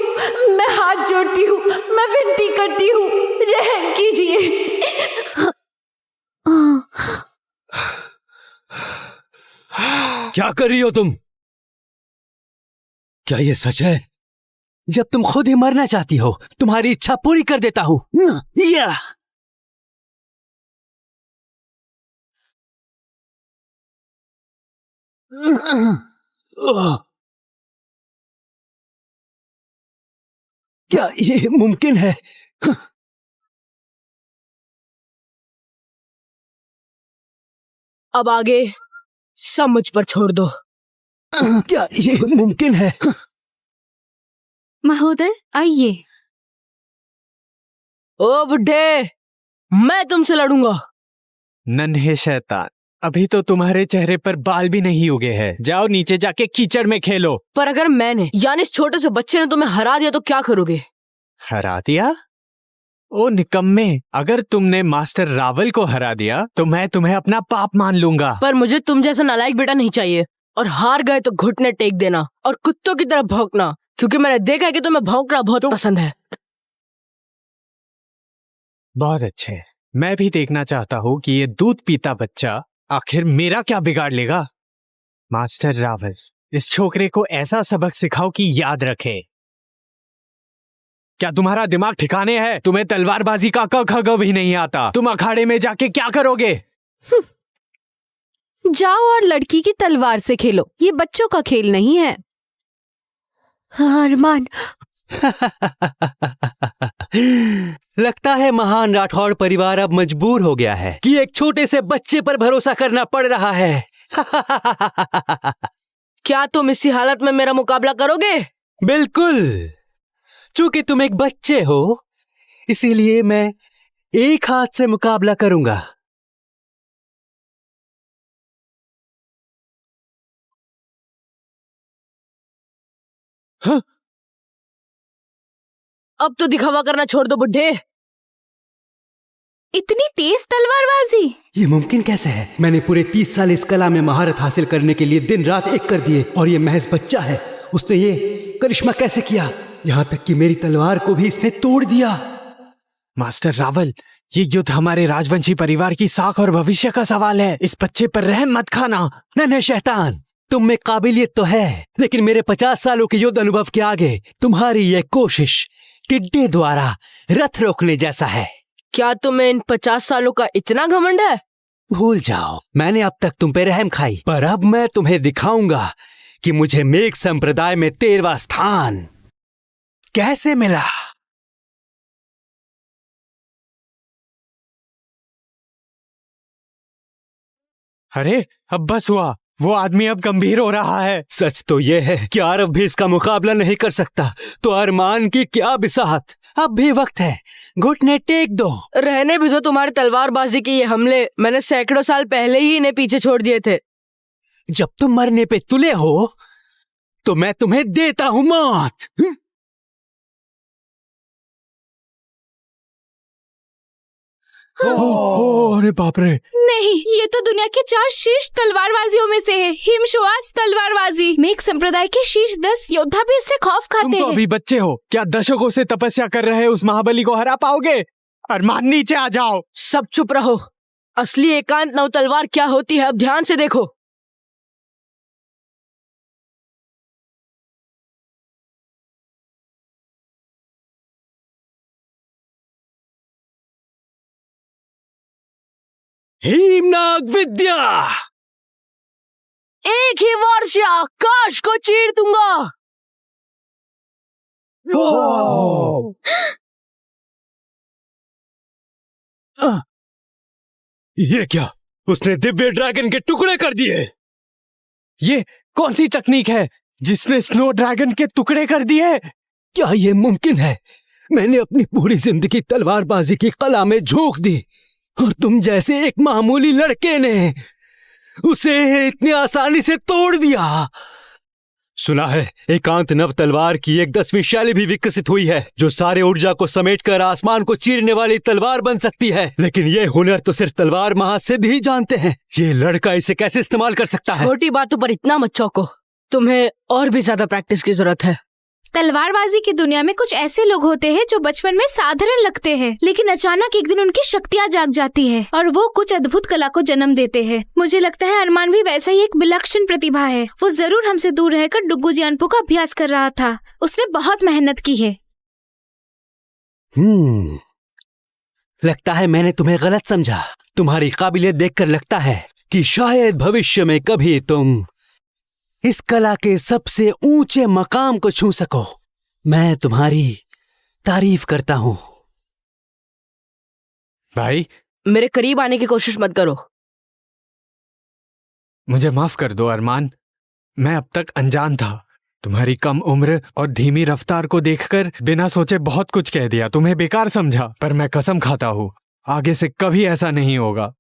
मैं हाथ जोड़ती हूँ, मैं विनती करती हूँ, रहम कीजिए। क्या कर रही हो तुम? क्या ये सच है? जब तुम खुद ही मरना चाहती हो, तुम्हारी इच्छा पूरी कर देता हूँ। क्या ये मुमकिन है? अब आगे सब मुझ पर छोड़ दो। क्या ये मुमकिन है? महोदय आइए। ओ बुड्ढे, मैं तुमसे लड़ूंगा। नन्हे शैतान, अभी तो तुम्हारे चेहरे पर बाल भी नहीं उगे हैं। जाओ नीचे जाके कीचड़ में खेलो। पर अगर मैंने यानी इस छोटे से बच्चे ने तुम्हें हरा दिया तो क्या करोगे? हरा दिया? ओ निकम्मे, अगर तुमने मास्टर रावल को हरा दिया तो मैं तुम्हें अपना पाप मान लूंगा। पर मुझे तुम जैसा नालायक बेटा नहीं चाहिए, और हार गए तो घुटने टेक देना और कुत्तों की तरह भौंकना, क्योंकि मैंने देखा है कि तुम्हें भौंकना बहुत पसंद है। बहुत अच्छे, मैं भी देखना चाहता हूँ कि ये दूध पीता बच्चा आखिर मेरा क्या बिगाड़ लेगा। मास्टर रावल, इस छोकरे को ऐसा सबक सिखाओ कि याद रखे। क्या तुम्हारा दिमाग ठिकाने है? तुम्हें तलवारबाजी का क ख ग भी नहीं आता। तुम अखाड़े में जाके क्या करोगे? जाओ और लड़की की तलवार से खेलो, ये बच्चों का खेल नहीं है। अरमान, लगता है महान राठौड़ परिवार अब मजबूर हो गया है कि एक छोटे से बच्चे पर भरोसा करना पड़ रहा है। क्या तुम इसी हालत में मेरा मुकाबला करोगे? बिल्कुल, चूंकि तुम एक बच्चे हो इसीलिए मैं एक हाथ से मुकाबला करूंगा। हाँ? अब तो दिखावा करना छोड़ दो बुड्ढे। इतनी तेज तलवारबाजी? ये मुमकिन कैसे है? मैंने पूरे 30 साल इस कला में महारत हासिल करने के लिए दिन रात एक कर दिए, और ये महज बच्चा है। उसने ये करिश्मा कैसे किया? यहाँ तक कि मेरी तलवार को भी इसने तोड़ दिया। मास्टर रावल, ये युद्ध हमारे राजवंशी परिवार की साख और भविष्य का सवाल है। इस बच्चे पर रहम मत खाना। नन्हे शैतान, तुम में काबिलियत तो है, लेकिन मेरे 50 सालों के युद्ध अनुभव के आगे तुम्हारी ये कोशिश टिड्डे द्वारा रथ रोकने जैसा है। क्या तुम्हें इन 50 सालों का इतना घमंड है? भूल जाओ, मैंने अब तक तुम पे रहम खाई, पर अब मैं तुम्हें दिखाऊंगा कि मुझे मेघ संप्रदाय में 13वां स्थान कैसे मिला। अरे अब बस हुआ, वो आदमी अब गंभीर हो रहा है। सच तो ये है कि आरव भी इसका मुकाबला नहीं कर सकता, तो अरमान की क्या बिसात। अब भी वक्त है, घुटने टेक दो। रहने भी दो तुम्हारी तलवारबाजी के ये हमले। मैंने सैकड़ों साल पहले ही इन्हें पीछे छोड़ दिए थे। जब तुम मरने पे तुले हो तो मैं तुम्हें देता हूं मौत। अरे बाप रे। नहीं, ये तो दुनिया के 4 शीर्ष तलवारबाजियों में से है। हिमशुआस तलवारबाजी। मेघ संप्रदाय के शीर्ष 10 योद्धा भी इससे खौफ तुम खाते तो हैं। अभी बच्चे हो, क्या दशकों से तपस्या कर रहे उस महाबली को हरा पाओगे? अरमान, नीचे आ जाओ। सब चुप रहो। असली एकांत नव तलवार क्या होती है अब ध्यान से देखो। हेमनाग विद्या। एक ही वार से आकाश को चीर दूंगा। ये क्या? उसने दिव्य ड्रैगन के टुकड़े कर दिए। ये कौन सी तकनीक है जिसने स्नो ड्रैगन के टुकड़े कर दिए? क्या ये मुमकिन है? मैंने अपनी पूरी जिंदगी तलवारबाजी की कला में झोंक दी, और तुम जैसे एक मामूली लड़के ने उसे इतनी आसानी से तोड़ दिया। सुना है एकांत नव तलवार की एक 10वीं शैली भी विकसित हुई है, जो सारे ऊर्जा को समेटकर आसमान को चीरने वाली तलवार बन सकती है। लेकिन ये हुनर तो सिर्फ तलवार महासिद्ध ही जानते हैं। ये लड़का इसे कैसे इस्तेमाल कर सकता है? छोटी बातों पर इतना मत चौंको, तुम्हें और भी ज्यादा प्रैक्टिस की जरूरत है। तलवारबाजी की दुनिया में कुछ ऐसे लोग होते हैं जो बचपन में साधारण लगते हैं, लेकिन अचानक एक दिन उनकी शक्तियाँ जाग जाती है और वो कुछ अद्भुत कला को जन्म देते हैं। मुझे लगता है अरमान भी वैसा ही एक विलक्षण प्रतिभा है। वो जरूर हमसे दूर रहकर डुग्गू जियानपो का अभ्यास कर रहा था। उसने बहुत मेहनत की है। लगता है मैंने तुम्हें गलत समझा। तुम्हारी काबिलियत देखकर लगता है कि शायद भविष्य में कभी तुम इस कला के सबसे ऊंचे मकाम को छू सको। मैं तुम्हारी तारीफ करता हूँ। भाई, मेरे करीब आने की कोशिश मत करो। मुझे माफ कर दो अरमान। मैं अब तक अनजान था। तुम्हारी कम उम्र और धीमी रफ्तार को देखकर बिना सोचे बहुत कुछ कह दिया, तुम्हें बेकार समझा। पर मैं कसम खाता हूं, आगे से कभी ऐसा नहीं होगा।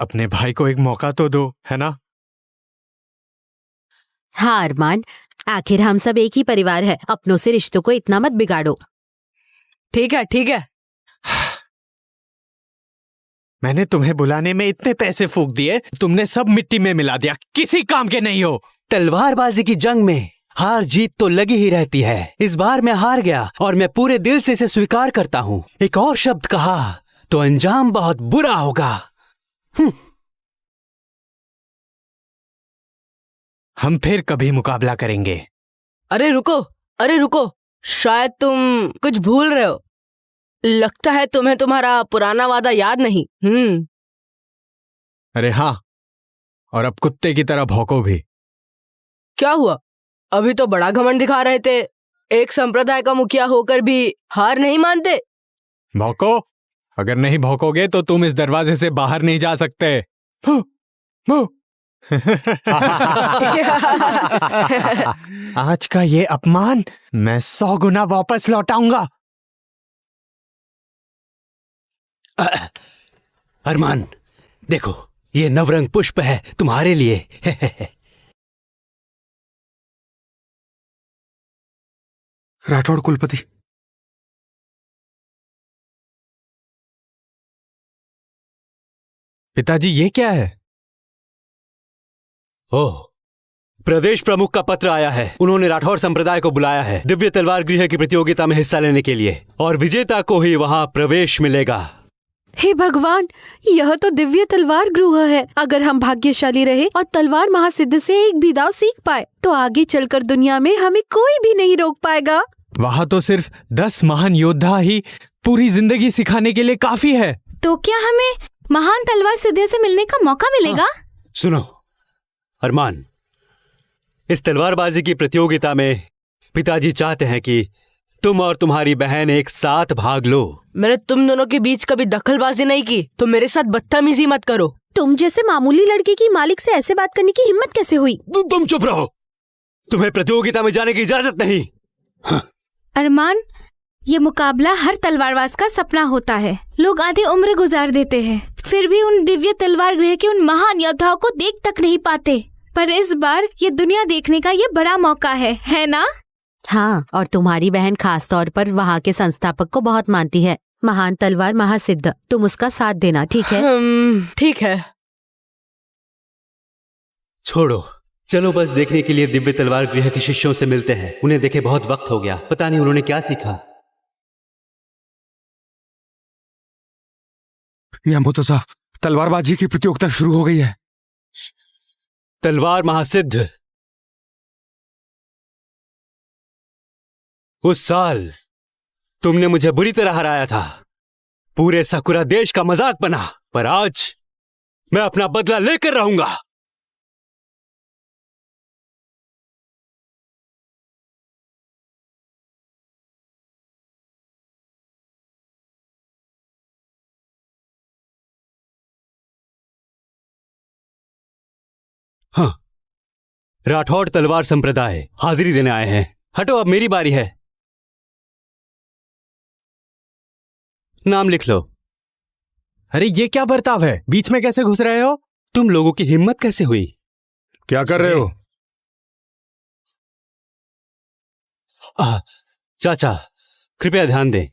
अपने भाई को एक मौका तो दो, है ना? हाँ अरमान, आखिर हम सब एक ही परिवार है, अपनों से रिश्तों को इतना मत बिगाड़ो। ठीक है, ठीक है। मैंने तुम्हें बुलाने में इतने पैसे फूंक दिए, तुमने सब मिट्टी में मिला दिया, किसी काम के नहीं हो। तलवारबाजी की जंग में हार जीत तो लगी ही रहती है। इस बार मैं हार गया और मैं पूरे दिल से इसे स्वीकार करता हूँ। एक और शब्द कहा तो अंजाम बहुत बुरा होगा। हम फिर कभी मुकाबला करेंगे। अरे रुको, अरे रुको, शायद तुम कुछ भूल रहे हो। लगता है तुम्हें तुम्हारा पुराना वादा याद नहीं। अरे हाँ, और अब कुत्ते की तरह भौंको भी। क्या हुआ? अभी तो बड़ा घमंड दिखा रहे थे। एक संप्रदाय का मुखिया होकर भी हार नहीं मानते। भौंको। अगर नहीं भौंकोगे तो तुम इस दरवाजे से बाहर नहीं जा सकते। आज का ये अपमान मैं 100 गुना वापस लौटाऊंगा। अरमान, देखो, ये नवरंग पुष्प है तुम्हारे लिए। राठौड़ कुलपति, पिताजी ये क्या है? ओह, प्रदेश प्रमुख का पत्र आया है। उन्होंने राठौर संप्रदाय को बुलाया है दिव्य तलवार गृह की प्रतियोगिता में हिस्सा लेने के लिए, और विजेता को ही वहां प्रवेश मिलेगा। हे भगवान, यह तो दिव्य तलवार गृह है। अगर हम भाग्यशाली रहे और तलवार महासिद्ध से एक भी दाव सीख पाए तो आगे चलकर दुनिया में हमें कोई भी नहीं रोक पाएगा। वहां तो सिर्फ 10 महान योद्धा ही पूरी जिंदगी सिखाने के लिए काफी है। तो क्या हमें महान तलवार सिद्धे से मिलने का मौका मिलेगा? सुनो अरमान, इस तलवारबाजी की प्रतियोगिता में पिताजी चाहते हैं कि तुम और तुम्हारी बहन एक साथ भाग लो। मैंने तुम दोनों के बीच कभी दखलबाजी नहीं की, तो मेरे साथ बदतमीजी मत करो। तुम जैसे मामूली लड़के की मालिक से ऐसे बात करने की हिम्मत कैसे हुई? तुम चुप रहो, तुम्हें प्रतियोगिता में जाने की इजाजत नहीं। अरमान, ये मुकाबला हर तलवारबाज का सपना होता है। लोग आधी उम्र गुजार देते हैं, फिर भी उन दिव्य तलवार गृह के उन महान योद्धाओं को देख तक नहीं पाते। पर इस बार ये दुनिया देखने का ये बड़ा मौका है ना? हाँ, और तुम्हारी बहन खास तौर पर वहाँ के संस्थापक को बहुत मानती है, महान तलवार महासिद्ध। तुम उसका साथ देना, ठीक है? ठीक है। छोड़ो, चलो बस देखने के लिए दिव्य तलवार गृह के शिष्यों से मिलते हैं। उन्हें देखे बहुत वक्त हो गया, पता नहीं उन्होंने क्या सीखा। न्यामोतो साहब, तलवारबाजी की प्रतियोगिता शुरू हो गई है। तलवार महासिद्ध, उस साल तुमने मुझे बुरी तरह हराया था, पूरे साकुरा देश का मजाक बना, पर आज मैं अपना बदला लेकर रहूंगा। हाँ, राठौड़ तलवार संप्रदाय हाजिरी देने आए हैं। हटो, अब मेरी बारी है। नाम लिख लो। अरे ये क्या बर्ताव है? बीच में कैसे घुस रहे हो? तुम लोगों की हिम्मत कैसे हुई? क्या कर रहे हो? चाचा, कृपया ध्यान दें।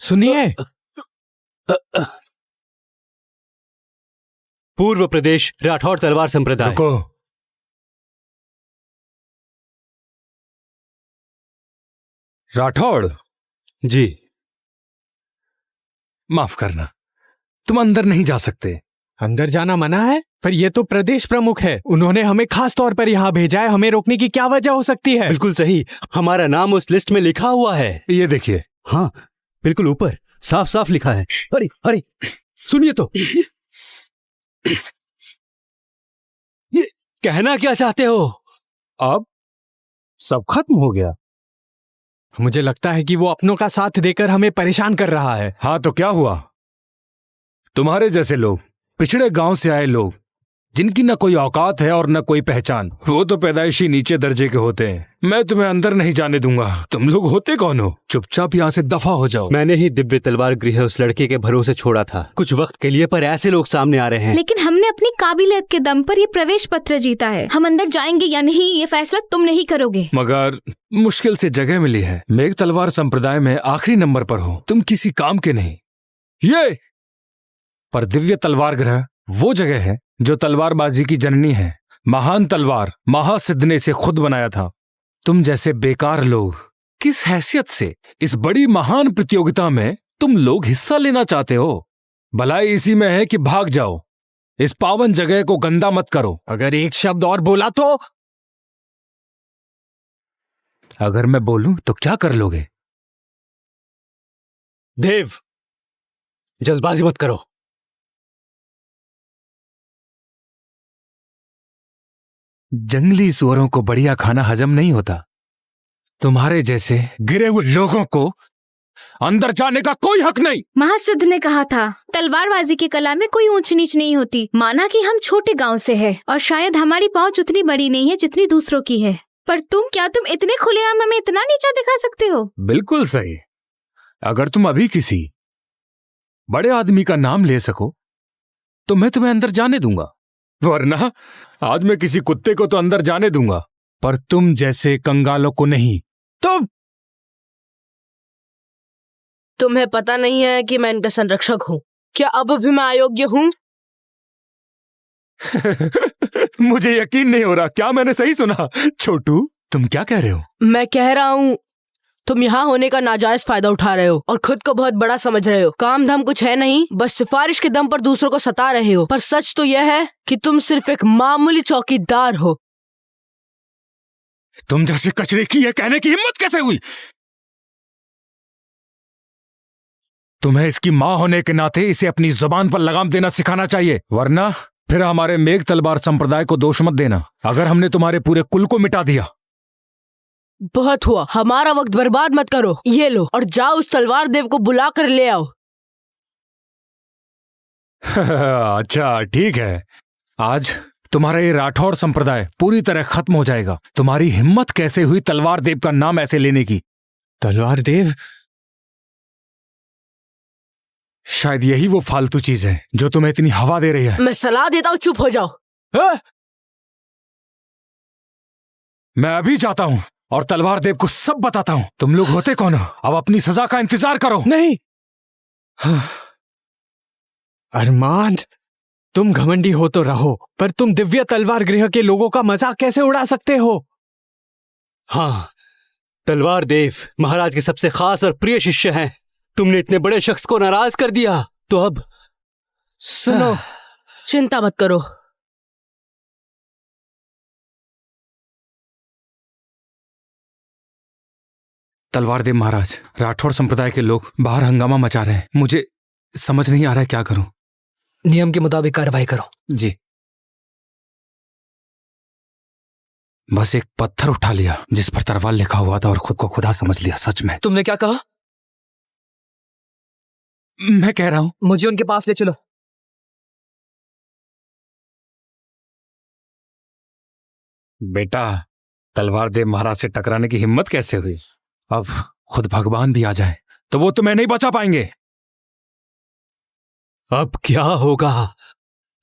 सुनिए, पूर्व प्रदेश राठौड़ तलवार संप्रदाय। रुको, राठौड़ जी। माफ करना, तुम अंदर नहीं जा सकते। अंदर जाना मना है? पर ये तो प्रदेश प्रमुख है, उन्होंने हमें खास तौर पर यहाँ भेजा है। हमें रोकने की क्या वजह हो सकती है? बिल्कुल सही, हमारा नाम उस लिस्ट में लिखा हुआ है। ये देखिए। हाँ, बिल्कुल ऊपर साफ साफ लिखा है। अरे अरे, सुनिए तो। ये कहना क्या चाहते हो? अब सब खत्म हो गया। मुझे लगता है कि वो अपनों का साथ देकर हमें परेशान कर रहा है। हाँ तो क्या हुआ? तुम्हारे जैसे लोग, पिछड़े गांव से आए लोग, जिनकी न कोई औकात है और न कोई पहचान, वो तो पैदाइशी नीचे दर्जे के होते हैं। मैं तुम्हें अंदर नहीं जाने दूंगा। तुम लोग होते कौन हो? चुपचाप यहाँ से दफा हो जाओ। मैंने ही दिव्य तलवार गृह उस लड़के के भरोसे छोड़ा था कुछ वक्त के लिए, पर ऐसे लोग सामने आ रहे हैं। लेकिन हमने अपनी काबिलियत के दम पर ये प्रवेश पत्र जीता है। हम अंदर जाएंगे या नहीं ये फैसला तुम नहीं करोगे। मगर मुश्किल से जगह मिली है। मेघ तलवार संप्रदाय में आखिरी नंबर पर हो, तुम किसी काम के नहीं। ये पर दिव्य तलवार ग्रह वो जगह है जो तलवारबाजी की जननी है। महान तलवार महासिद्ध ने इसे खुद बनाया था। तुम जैसे बेकार लोग किस हैसियत से इस बड़ी महान प्रतियोगिता में तुम लोग हिस्सा लेना चाहते हो? भलाई इसी में है कि भाग जाओ। इस पावन जगह को गंदा मत करो। अगर एक शब्द और बोला तो? अगर मैं बोलूं तो क्या कर लोगे? देव, जल्दबाजी मत करो। जंगली सुअरों को बढ़िया खाना हजम नहीं होता। तुम्हारे जैसे गिरे हुए लोगों को अंदर जाने का कोई हक नहीं। महासिद्ध ने कहा था तलवारबाजी की कला में कोई ऊंच नीच नहीं होती। माना कि हम छोटे गांव से हैं और शायद हमारी पहुंच उतनी बड़ी नहीं है जितनी दूसरों की है, पर तुम इतने खुलेआम हमें इतना नीचा दिखा सकते हो? बिल्कुल सही। अगर तुम अभी किसी बड़े आदमी का नाम ले सको तो मैं तुम्हें अंदर जाने दूंगा, वरना आज मैं किसी कुत्ते को तो अंदर जाने दूंगा, पर तुम जैसे कंगालों को नहीं। तुम्हें पता नहीं है कि मैं इनका संरक्षक हूँ? क्या अब भी मैं अयोग्य हूँ? मुझे यकीन नहीं हो रहा। क्या मैंने सही सुना? छोटू, तुम क्या कह रहे हो? मैं कह रहा हूँ तुम यहाँ होने का नाजायज फायदा उठा रहे हो और खुद को बहुत बड़ा समझ रहे हो। काम धाम कुछ है नहीं, बस सिफारिश के दम पर दूसरों को सता रहे हो। पर सच तो यह है कि तुम सिर्फ एक मामूली चौकीदार हो। तुम जैसे कचरे की यह कहने की हिम्मत कैसे हुई? तुम्हें इसकी मां होने के नाते इसे अपनी जुबान पर लगाम देना सिखाना चाहिए, वरना फिर हमारे मेघ तलवार संप्रदाय को दोष मत देना अगर हमने तुम्हारे पूरे कुल को मिटा दिया। बहुत हुआ, हमारा वक्त बर्बाद मत करो। ये लो और जाओ उस तलवार देव को बुला कर ले आओ। अच्छा ठीक है, आज तुम्हारा ये राठौड़ संप्रदाय पूरी तरह खत्म हो जाएगा। तुम्हारी हिम्मत कैसे हुई तलवार देव का नाम ऐसे लेने की? तलवार देव? शायद यही वो फालतू चीज है जो तुम्हें इतनी हवा दे रही है। मैं सलाह देता हूँ, चुप हो जाओ। मैं अभी जाता हूँ और तलवार देव को सब बताता हूँ। तुम लोग होते कौन हो? अब अपनी सजा का इंतजार करो। नहीं। अरमान, तुम घमंडी हो तो रहो, पर तुम दिव्य तलवार गृह के लोगों का मजाक कैसे उड़ा सकते हो? हाँ, तलवार देव महाराज के सबसे खास और प्रिय शिष्य हैं। तुमने इतने बड़े शख्स को नाराज कर दिया तो अब सुनो, चिंता मत करो। तलवार देव महाराज, राठौड़ संप्रदाय के लोग बाहर हंगामा मचा रहे हैं। मुझे समझ नहीं आ रहा है क्या करूं। नियम के मुताबिक कार्रवाई करो। जी। बस एक पत्थर उठा लिया जिस पर तरवार लिखा हुआ था और खुद को खुदा समझ लिया। सच में। तुमने क्या कहा? मैं कह रहा हूं मुझे उनके पास ले चलो। बेटा, तलवार देव महाराज से टकराने की हिम्मत कैसे हुई? अब खुद भगवान भी आ जाए तो वो तुम्हें नहीं बचा पाएंगे। अब क्या होगा?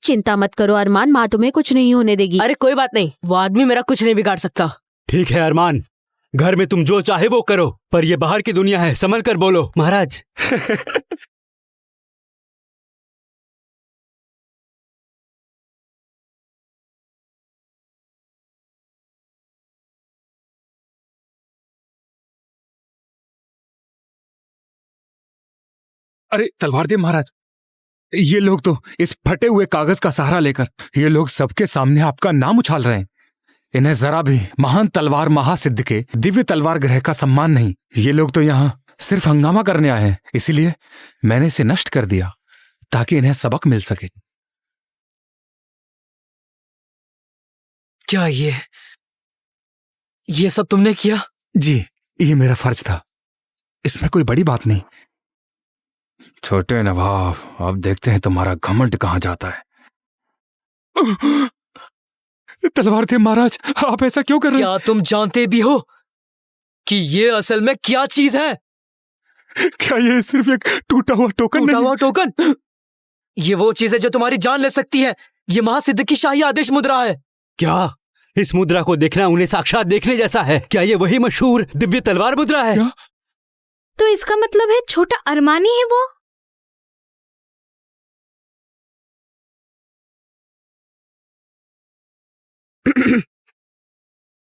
चिंता मत करो अरमान, माँ तुम्हें कुछ नहीं होने देगी। अरे कोई बात नहीं, वो आदमी मेरा कुछ नहीं बिगाड़ सकता। ठीक है अरमान, घर में तुम जो चाहे वो करो, पर ये बाहर की दुनिया है, संभल कर बोलो। महाराज, अरे तलवार देव महाराज, ये लोग तो इस फटे हुए कागज का सहारा लेकर ये लोग सबके सामने आपका नाम उछाल रहे हैं। इन्हें जरा भी महान तलवार महासिद्ध के दिव्य तलवार ग्रह का सम्मान नहीं। ये लोग तो यहाँ सिर्फ हंगामा करने आए हैं, इसीलिए मैंने इसे नष्ट कर दिया ताकि इन्हें सबक मिल सके। क्या ये सब तुमने किया? जी, ये मेरा फर्ज था। इसमें कोई बड़ी बात नहीं। छोटे नवाब, अब देखते हैं तुम्हारा घमंड कहाँ जाता है। तलवार देव महाराज, आप ऐसा क्यों कर रहे हैं? क्या तुम जानते भी हो कि ये असल में क्या चीज है? क्या ये सिर्फ एक टूटा हुआ टोकन टूटा नहीं? हुआ टोकन? ये वो चीज है जो तुम्हारी जान ले सकती है। ये महासिद्ध की शाही आदेश मुद्रा है। क्या इस मुद्रा को देखना उन्हें साक्षात देखने जैसा है? क्या ये वही मशहूर दिव्य तलवार मुद्रा है? क्या? तो इसका मतलब है छोटा अरमानी है वो?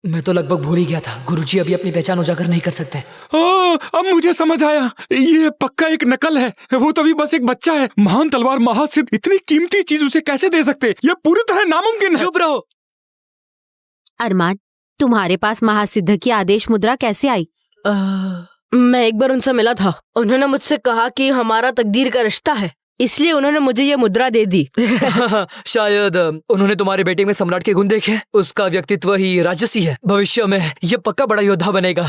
मैं तो लगभग भूल ही गया था। गुरुजी अभी अपनी पहचान उजागर नहीं कर सकते। अब मुझे समझ आया, ये पक्का एक नकल है। वो तो अभी बस एक बच्चा है। महान तलवार महासिद्ध इतनी कीमती चीज उसे कैसे दे सकते? ये पूरी तरह नामुमकिन है। चुप रहो। अरमान, तुम्हारे पास महासिद्ध की आदेश मुद्रा कैसे आई? मैं एक बार उनसे मिला था। उन्होंने मुझसे कहा कि हमारा तकदीर का रिश्ता है, इसलिए उन्होंने मुझे ये मुद्रा दे दी। शायद उन्होंने तुम्हारे बेटे में सम्राट के गुण देखे। उसका व्यक्तित्व ही राजसी है। भविष्य में ये पक्का बड़ा योद्धा बनेगा।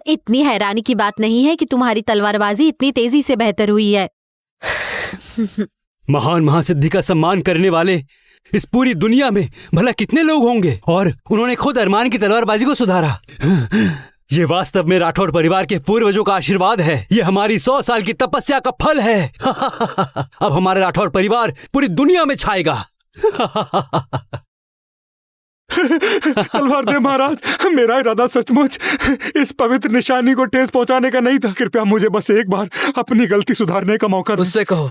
इतनी हैरानी की बात नहीं है कि तुम्हारी तलवारबाजी इतनी तेजी से बेहतर हुई है। महान महासिद्धि का सम्मान करने वाले इस पूरी दुनिया में भला कितने लोग होंगे? और उन्होंने खुद अरमान की तलवारबाजी को सुधारा। ये वास्तव में राठौड़ परिवार के पूर्वजों का आशीर्वाद है। ये हमारी 100 साल की तपस्या का फल है। अब हमारा राठौड़ परिवार पूरी दुनिया में छाएगा। तलवार देव महाराज, मेरा इरादा सचमुच इस पवित्र निशानी को ठेस पहुंचाने का नहीं था। कृपया मुझे बस एक बार अपनी गलती सुधारने का मौका दें। उससे कहो।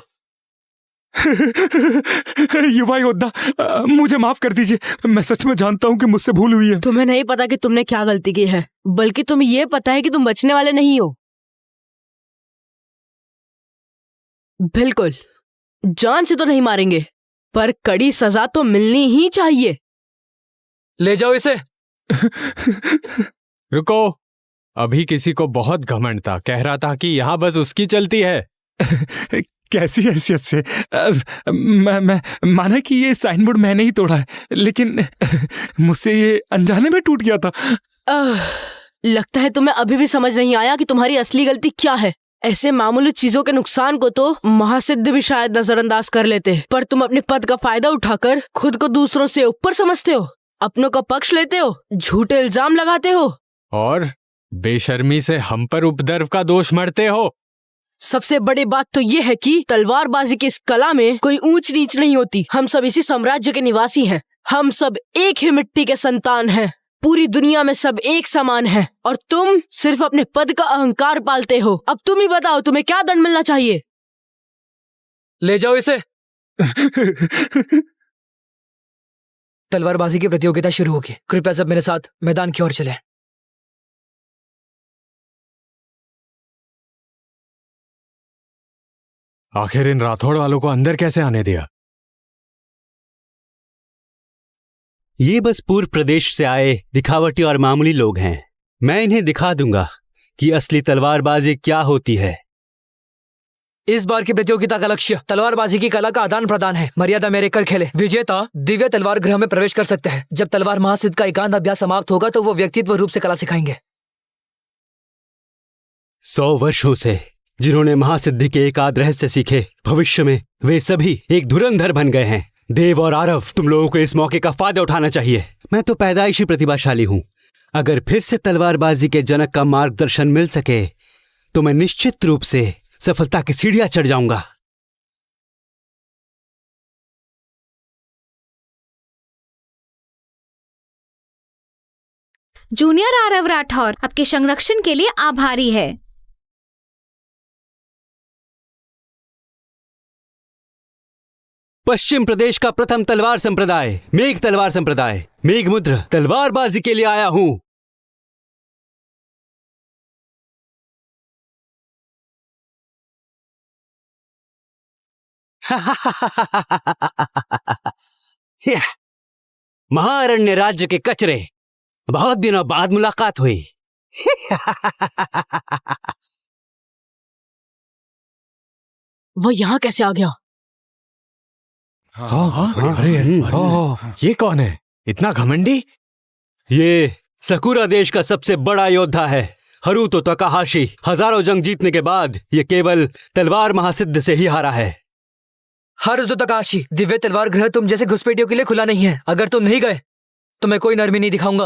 युवा योद्धा, मुझे माफ कर दीजिए। मैं सच में जानता हूँ कि मुझसे भूल हुई है। तुम्हें नहीं पता कि तुमने क्या गलती की है, बल्कि तुम्हें ये पता है कि तुम बचने वाले नहीं हो। बिल्कुल, जान से तो नहीं मारेंगे, पर कड़ी सजा तो मिलनी ही चाहिए। ले जाओ इसे। रुको, अभी किसी को बहुत घमंड था। कह रहा था कि यहाँ बस उसकी चलती है। कैसी हैसियत से? मैं माना कि ये साइन बोर्ड मैंने ही तोड़ा है, लेकिन मुझसे ये अनजाने में टूट गया था। लगता है तुम्हें अभी भी समझ नहीं आया कि तुम्हारी असली गलती क्या है। ऐसे मामूली चीजों के नुकसान को तो महासिद्ध भी शायद नजरअंदाज कर लेते, पर तुम अपने पद का फायदा उठाकर खुद को दूसरों से ऊपर समझते हो, अपनों का पक्ष लेते हो, झूठे इल्जाम लगाते हो और बेशर्मी से हम पर उपद्रव का दोष मढ़ते हो। सबसे बड़ी बात तो ये है कि तलवारबाजी की इस कला में कोई ऊंच नीच नहीं होती। हम सब इसी साम्राज्य के निवासी हैं। हम सब एक ही मिट्टी के संतान हैं। पूरी दुनिया में सब एक समान हैं, और तुम सिर्फ अपने पद का अहंकार पालते हो। अब तुम ही बताओ, तुम्हें क्या दंड मिलना चाहिए? ले जाओ इसे। तलवारबाजी की प्रतियोगिता शुरू होगी। कृपया सब मेरे साथ मैदान की ओर चलें। आखिर इन राठौड़ वालों को अंदर कैसे आने दिया? ये बस पूर्व प्रदेश से आए दिखावटी और मामूली लोग हैं। मैं इन्हें दिखा दूंगा कि असली तलवारबाजी क्या होती है। इस बार की प्रतियोगिता का लक्ष्य तलवारबाजी की कला का आदान प्रदान है। मर्यादा में रहकर खेले। विजेता दिव्य तलवार गृह में प्रवेश कर सकते हैं। जब तलवार महासिद्ध का एकांत अभ्यास समाप्त होगा तो वो व्यक्तित्व रूप से कला सिखाएंगे। 100 वर्षों से जिन्होंने महासिद्धि के एकाध रहस्य सीखे, भविष्य में वे सभी एक धुरंधर बन गए हैं। देव और आरव, तुम लोगों को इस मौके का फायदा उठाना चाहिए। मैं तो पैदाइशी प्रतिभाशाली हूं। अगर फिर से तलवारबाजी के जनक का मार्गदर्शन मिल सके तो मैं निश्चित रूप से सफलता की सीढ़ियां चढ़ जाऊंगा। जूनियर आरव राठौर आपके संरक्षण के लिए आभारी है। पश्चिम प्रदेश का प्रथम तलवार संप्रदाय, मेघ तलवार संप्रदाय, मेघमुद्र तलवारबाजी के लिए आया हूं। महाअरण्य राज्य के कचरे, बहुत दिनों बाद मुलाकात हुई। वो यहाँ कैसे आ गया? अरे ये कौन है? इतना घमंडी? ये सकुरा देश का सबसे बड़ा योद्धा है हरुतो तकाहाशी। हजारों जंग जीतने के बाद ये केवल तलवार महासिद्ध से ही हारा है। हारुतो तकाहाशी, दिव्य तलवार गृह तुम जैसे घुसपैठियों के लिए खुला नहीं है। अगर तुम नहीं गए तो मैं कोई नरमी नहीं दिखाऊंगा।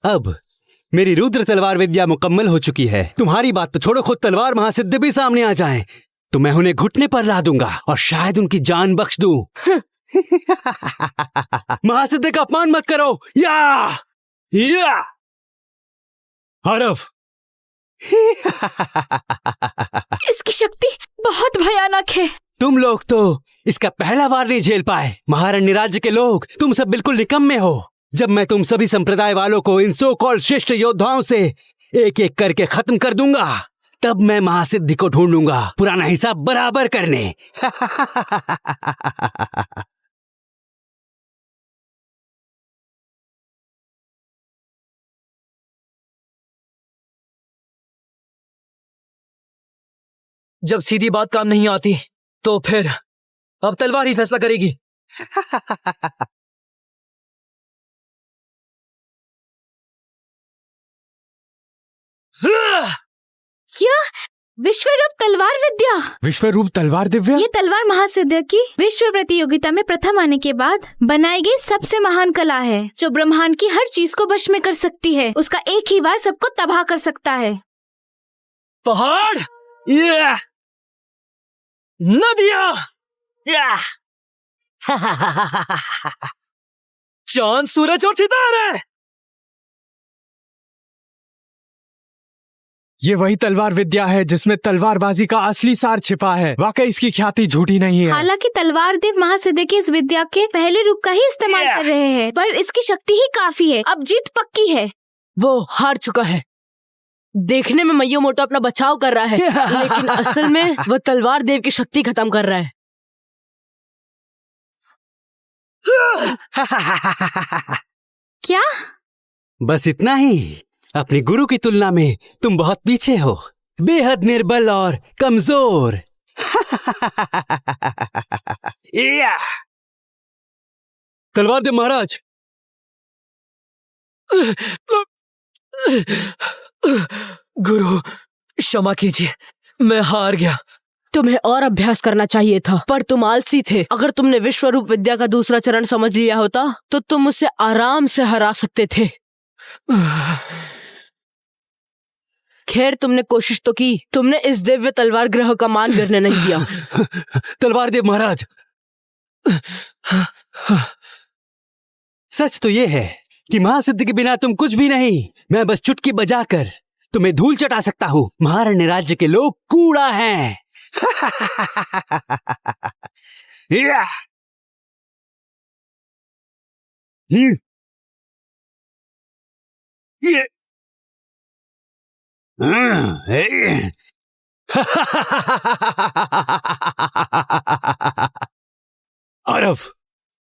अब मेरी रुद्र तलवार विद्या मुकम्मल हो चुकी है। तुम्हारी बात तो छोड़ो, खुद तलवार महासिद्ध भी सामने आ जाएं तो मैं उन्हें घुटने पर ला दूंगा और शायद उनकी जान बख्श दूं। महासिद्ध का अपमान मत करो। या आरव। इसकी शक्ति बहुत भयानक है। तुम लोग तो इसका पहला वार नहीं झेल पाए। महारण्य राज्य के लोग तुम सब बिल्कुल निकम्मे हो। जब मैं तुम सभी संप्रदाय वालों को इन सो कॉल्ड श्रेष्ठ योद्धाओं से एक एक करके खत्म कर दूंगा, तब मैं महासिद्धि को ढूंढूंगा पुराना हिसाब बराबर करने। जब सीधी बात काम नहीं आती तो फिर अब तलवार ही फैसला करेगी। क्या विश्वरूप तलवार विद्या? विश्वरूप तलवार दिव्या? ये तलवार महासिद्ध की विश्व प्रतियोगिता में प्रथम आने के बाद बनाई गई सबसे महान कला है, जो ब्रह्मांड की हर चीज को वश में कर सकती है। उसका एक ही वार सबको तबाह कर सकता है। पहाड़, नदियां, चांद, सूरज और सितारे। ये वही तलवार विद्या है जिसमें तलवारबाजी का असली सार छिपा है। वाकई इसकी ख्याति झूठी नहीं है। हालांकि तलवार देव महासिद्ध की इस विद्या के पहले रूप का ही इस्तेमाल कर रहे हैं, पर इसकी शक्ति ही काफी है। अब जीत पक्की है। वो हार चुका है। देखने में मैयो मोटो अपना बचाव कर रहा है, लेकिन असल में वो तलवार देव की शक्ति खत्म कर रहा है। क्या? बस इतना ही। अपने गुरु की तुलना में तुम बहुत पीछे हो, बेहद निर्बल और कमजोर। तलवार देव महाराज। गुरु क्षमा कीजिए, मैं हार गया। तुम्हें और अभ्यास करना चाहिए था, पर तुम आलसी थे। अगर तुमने विश्वरूप विद्या का दूसरा चरण समझ लिया होता तो तुम उसे आराम से हरा सकते थे। खैर, तुमने कोशिश तो की। तुमने इस दिव्य तलवार ग्रह का मान गिरने नहीं दिया। तलवार देव महाराज, सच तो ये है कि महासिद्ध के बिना तुम कुछ भी नहीं। मैं बस चुटकी बजाकर तुम्हें धूल चटा सकता हूँ। महारण्य राज्य के लोग कूड़ा हैं। आरव,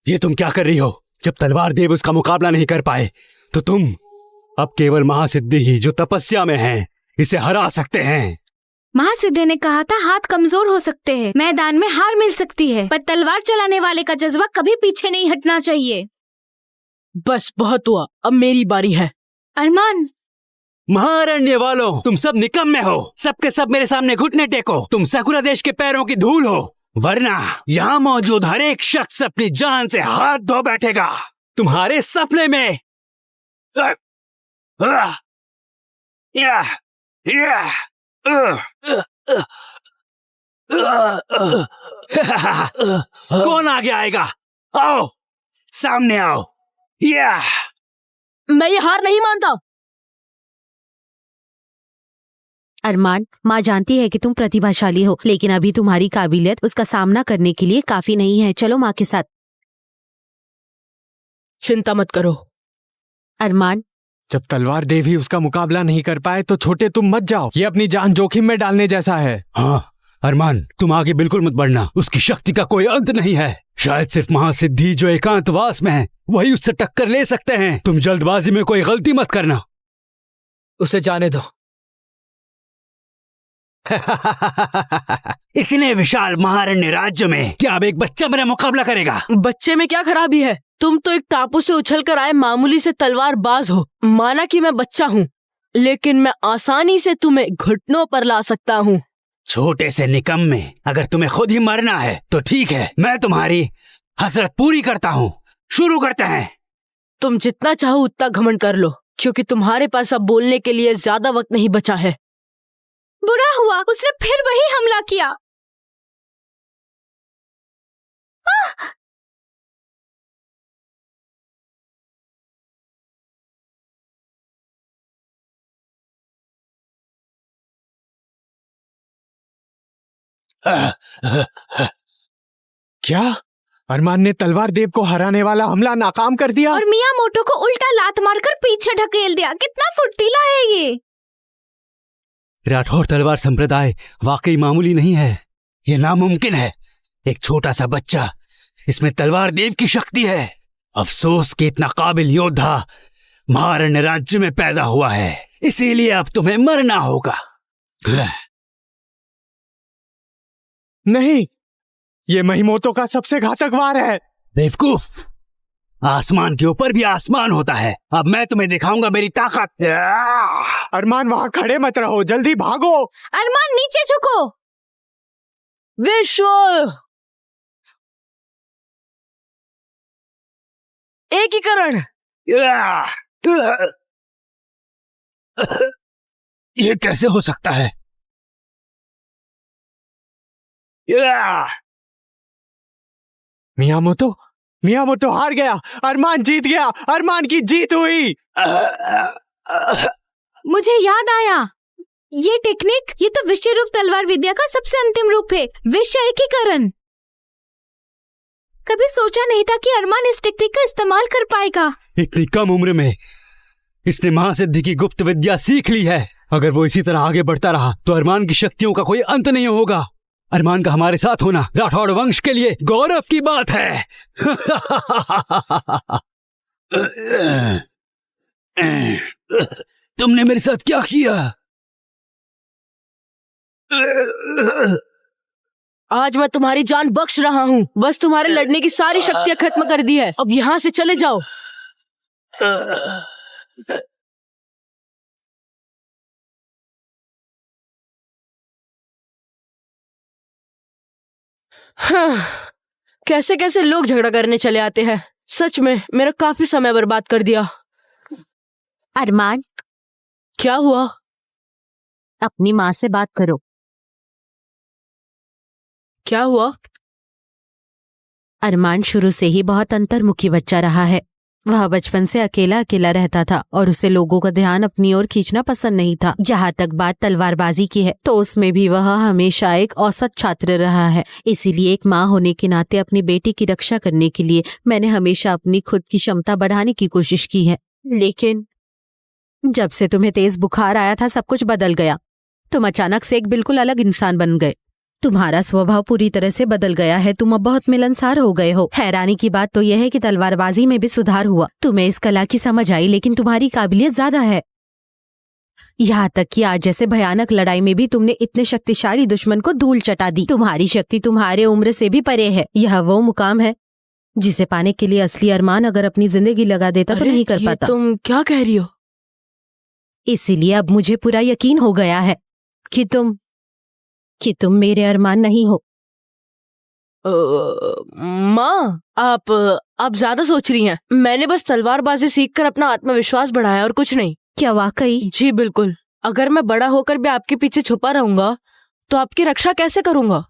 ये तुम क्या कर रही हो? जब तलवार देव उसका मुकाबला नहीं कर पाए तो तुम अब केवल महासिद्धि ही जो तपस्या में हैं इसे हरा सकते हैं। महासिद्ध ने कहा था हाथ कमजोर हो सकते हैं, मैदान में हार मिल सकती है, पर तलवार चलाने वाले का जज्बा कभी पीछे नहीं हटना चाहिए। बस बहुत हुआ, अब मेरी बारी है। अरमान, महारण्य वालों, तुम सब निकम्मे हो। सबके सब मेरे सामने घुटने टेको। तुम सकुरा देश के पैरों की धूल हो, वरना यहाँ मौजूद हर एक शख्स अपनी जान से हाथ धो बैठेगा तुम्हारे सपने में। कौन आगे आएगा? आओ, सामने आओ। मैं ये हार नहीं मानता। अरमान, माँ जानती है कि तुम प्रतिभाशाली हो, लेकिन अभी तुम्हारी काबिलियत उसका सामना करने के लिए काफी नहीं है। चलो माँ के साथ। चिंता मत करो अरमान। जब तलवार देव ही उसका मुकाबला नहीं कर पाए तो छोटे तुम मत जाओ। ये अपनी जान जोखिम में डालने जैसा है। हाँ अरमान, तुम आगे बिल्कुल मत बढ़ना। उसकी शक्ति का कोई अंत नहीं है। शायद सिर्फ महासिद्धि जो एकांतवास में है वही उससे टक्कर ले सकते हैं। तुम जल्दबाजी में कोई गलती मत करना। उसे जाने दो। इतने विशाल महारण्य राज्य में क्या अब एक बच्चा मेरा मुकाबला करेगा? बच्चे में क्या खराबी है? तुम तो एक टापू से उछल कर आए मामूली से तलवारबाज हो। माना कि मैं बच्चा हूँ, लेकिन मैं आसानी से तुम्हें घुटनों पर ला सकता हूँ। छोटे से निकम्मे, अगर तुम्हें खुद ही मरना है तो ठीक है, मैं तुम्हारी हसरत पूरी करता हूँ। शुरू करते हैं। तुम जितना चाहो उतना घमंड कर लो, क्योंकि तुम्हारे पास अब बोलने के लिए ज्यादा वक्त नहीं बचा है। बुरा हुआ, उसने फिर वही हमला किया। क्या अरमान ने तलवार देव को हराने वाला हमला नाकाम कर दिया? और मियामोटो को उल्टा लात मारकर पीछे ढकेल दिया। कितना फुर्तीला है ये। राठौर तलवार संप्रदाय वाकई मामूली नहीं है, ये नामुमकिन है। एक छोटा सा बच्चा, इसमें तलवार देव की शक्ति है। अफसोस कि इतना काबिल योद्धा महारण्य राज्य में पैदा हुआ है, इसीलिए अब तुम्हें मरना होगा। नहीं, ये महिमोतो का सबसे घातक वार है। बेवकूफ, आसमान के ऊपर भी आसमान होता है। अब मैं तुम्हें दिखाऊंगा मेरी ताकत। अरमान वहां खड़े मत रहो, जल्दी भागो। अरमान नीचे झुको। विश्व एकीकरण। ये कैसे हो सकता है? मियामोतो हार गया। अरमान जीत गया। अरमान की जीत हुई। मुझे याद आया, ये टेक्निक, ये तो विश्व रूप तलवार विद्या का सबसे अंतिम रूप है, विश्व एकीकरण। कभी सोचा नहीं था कि अरमान इस टेक्निक का इस्तेमाल कर पाएगा। इतनी कम उम्र में इसने महासिद्धि की गुप्त विद्या सीख ली है। अगर वो इसी तरह आगे बढ़ता रहा तो अरमान की शक्तियों का कोई अंत नहीं होगा। अरमान का हमारे साथ होना राठौड़ वंश के लिए गौरव की बात है। तुमने मेरे साथ क्या किया? आज मैं तुम्हारी जान बख्श रहा हूँ। बस तुम्हारे लड़ने की सारी शक्तियाँ खत्म कर दी है। अब यहाँ से चले जाओ। हाँ, कैसे कैसे लोग झगड़ा करने चले आते हैं। सच में मेरा काफी समय बर्बाद कर दिया। अरमान, क्या हुआ? अपनी माँ से बात करो। क्या हुआ? अरमान शुरू से ही बहुत अंतर्मुखी बच्चा रहा है। वह बचपन से अकेला अकेला रहता था और उसे लोगों का ध्यान अपनी ओर खींचना पसंद नहीं था। जहाँ तक बात तलवारबाजी की है तो उसमें भी वह हमेशा एक औसत छात्र रहा है। इसीलिए एक माँ होने के नाते अपनी बेटी की रक्षा करने के लिए मैंने हमेशा अपनी खुद की क्षमता बढ़ाने की कोशिश की है। लेकिन जब से तुम्हें तेज बुखार आया था सब कुछ बदल गया। तुम अचानक से एक बिल्कुल अलग इंसान बन गए। तुम्हारा स्वभाव पूरी तरह से बदल गया है। तुम अब बहुत मिलनसार हो गए हो। हैरानी की बात तो यह है कि तलवारबाजी में भी सुधार हुआ। तुम्हें इस कला की समझ आई, लेकिन तुम्हारी काबिलियत ज्यादा है। यहाँ तक कि आज जैसे भयानक लड़ाई में भी तुमने इतने शक्तिशाली दुश्मन को धूल चटा दी। तुम्हारी शक्ति तुम्हारे उम्र से भी परे है। यह वो मुकाम है जिसे पाने के लिए असली अरमान अगर अपनी जिंदगी लगा देता तो नहीं कर पाता। तुम क्या कह रही हो? इसीलिए अब मुझे पूरा यकीन हो गया है कि तुम मेरे अरमान नहीं हो। माँ, आप ज्यादा सोच रही हैं। मैंने बस तलवारबाजी सीखकर अपना आत्मविश्वास बढ़ाया और कुछ नहीं। क्या वाकई? जी बिल्कुल। अगर मैं बड़ा होकर भी आपके पीछे छुपा रहूंगा तो आपकी रक्षा कैसे करूंगा?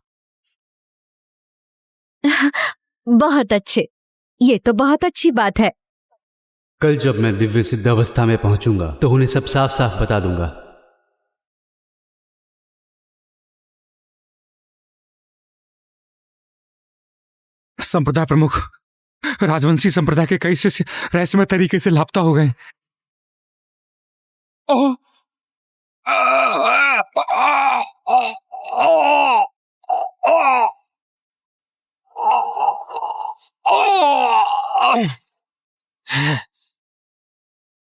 बहुत अच्छे, ये तो बहुत अच्छी बात है। कल जब मैं दिव्य सिद्धावस्था में पहुंचूंगा तो उन्हें सब साफ साफ बता दूंगा। संप्रदाय प्रमुख, राजवंशी संप्रदाय के कई शिष्य रहस्यमय तरीके से लापता हो गए।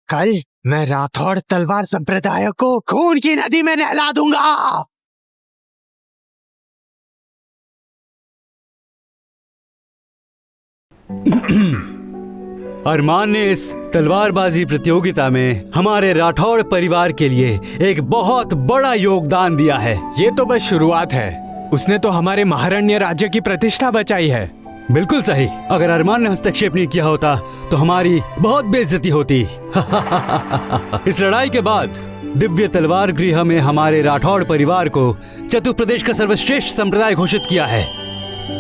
कल मैं राठौड़ तलवार संप्रदाय को खून की नदी में नहला दूंगा। अरमान ने इस तलवारबाजी प्रतियोगिता में हमारे राठौड़ परिवार के लिए एक बहुत बड़ा योगदान दिया है। ये तो बस शुरुआत है। उसने तो हमारे महारण्य राज्य की प्रतिष्ठा बचाई है। बिल्कुल सही। अगर अरमान ने हस्तक्षेप नहीं किया होता तो हमारी बहुत बेइज्जती होती। इस लड़ाई के बाद दिव्य तलवार गृह में हमारे राठौड़ परिवार को चतुर प्रदेश का सर्वश्रेष्ठ संप्रदाय घोषित किया है।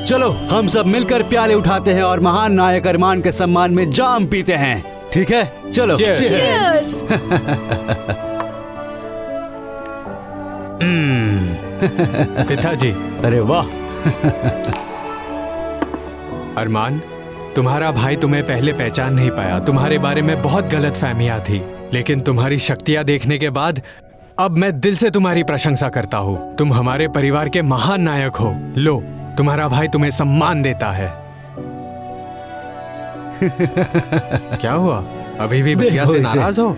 चलो हम सब मिलकर प्याले उठाते हैं और महान नायक अरमान के सम्मान में जाम पीते हैं। ठीक है, चलो। Cheers! पिताजी। अरे वाह। अरमान, तुम्हारा भाई तुम्हें पहले पहचान नहीं पाया। तुम्हारे बारे में बहुत गलत फहमियां थी, लेकिन तुम्हारी शक्तियां देखने के बाद अब मैं दिल से तुम्हारी प्रशंसा करता हूँ। तुम हमारे परिवार के महान नायक हो। लो, तुम्हारा भाई तुम्हें सम्मान देता है। क्या हुआ? अभी भी भैया से नाराज हो?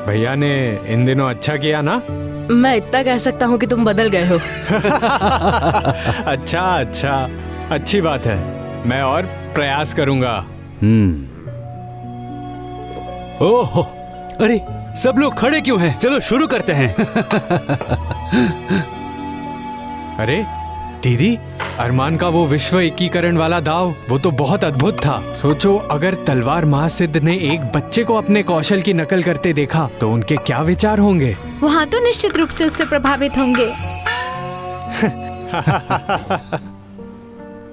भैया ने इन दिनों अच्छा किया ना? मैं इतना कह सकता हूँ कि तुम बदल गए हो। अच्छा अच्छा, अच्छी बात है। मैं और प्रयास करूंगा। ओह, अरे सब लोग खड़े क्यों हैं? चलो शुरू करते हैं। अरे दीदी, अरमान का वो विश्व एकीकरण वाला दाव, वो तो बहुत अद्भुत था। सोचो, अगर तलवार महासिद्ध ने एक बच्चे को अपने कौशल की नकल करते देखा तो उनके क्या विचार होंगे? वहाँ तो निश्चित रूप से उससे प्रभावित होंगे।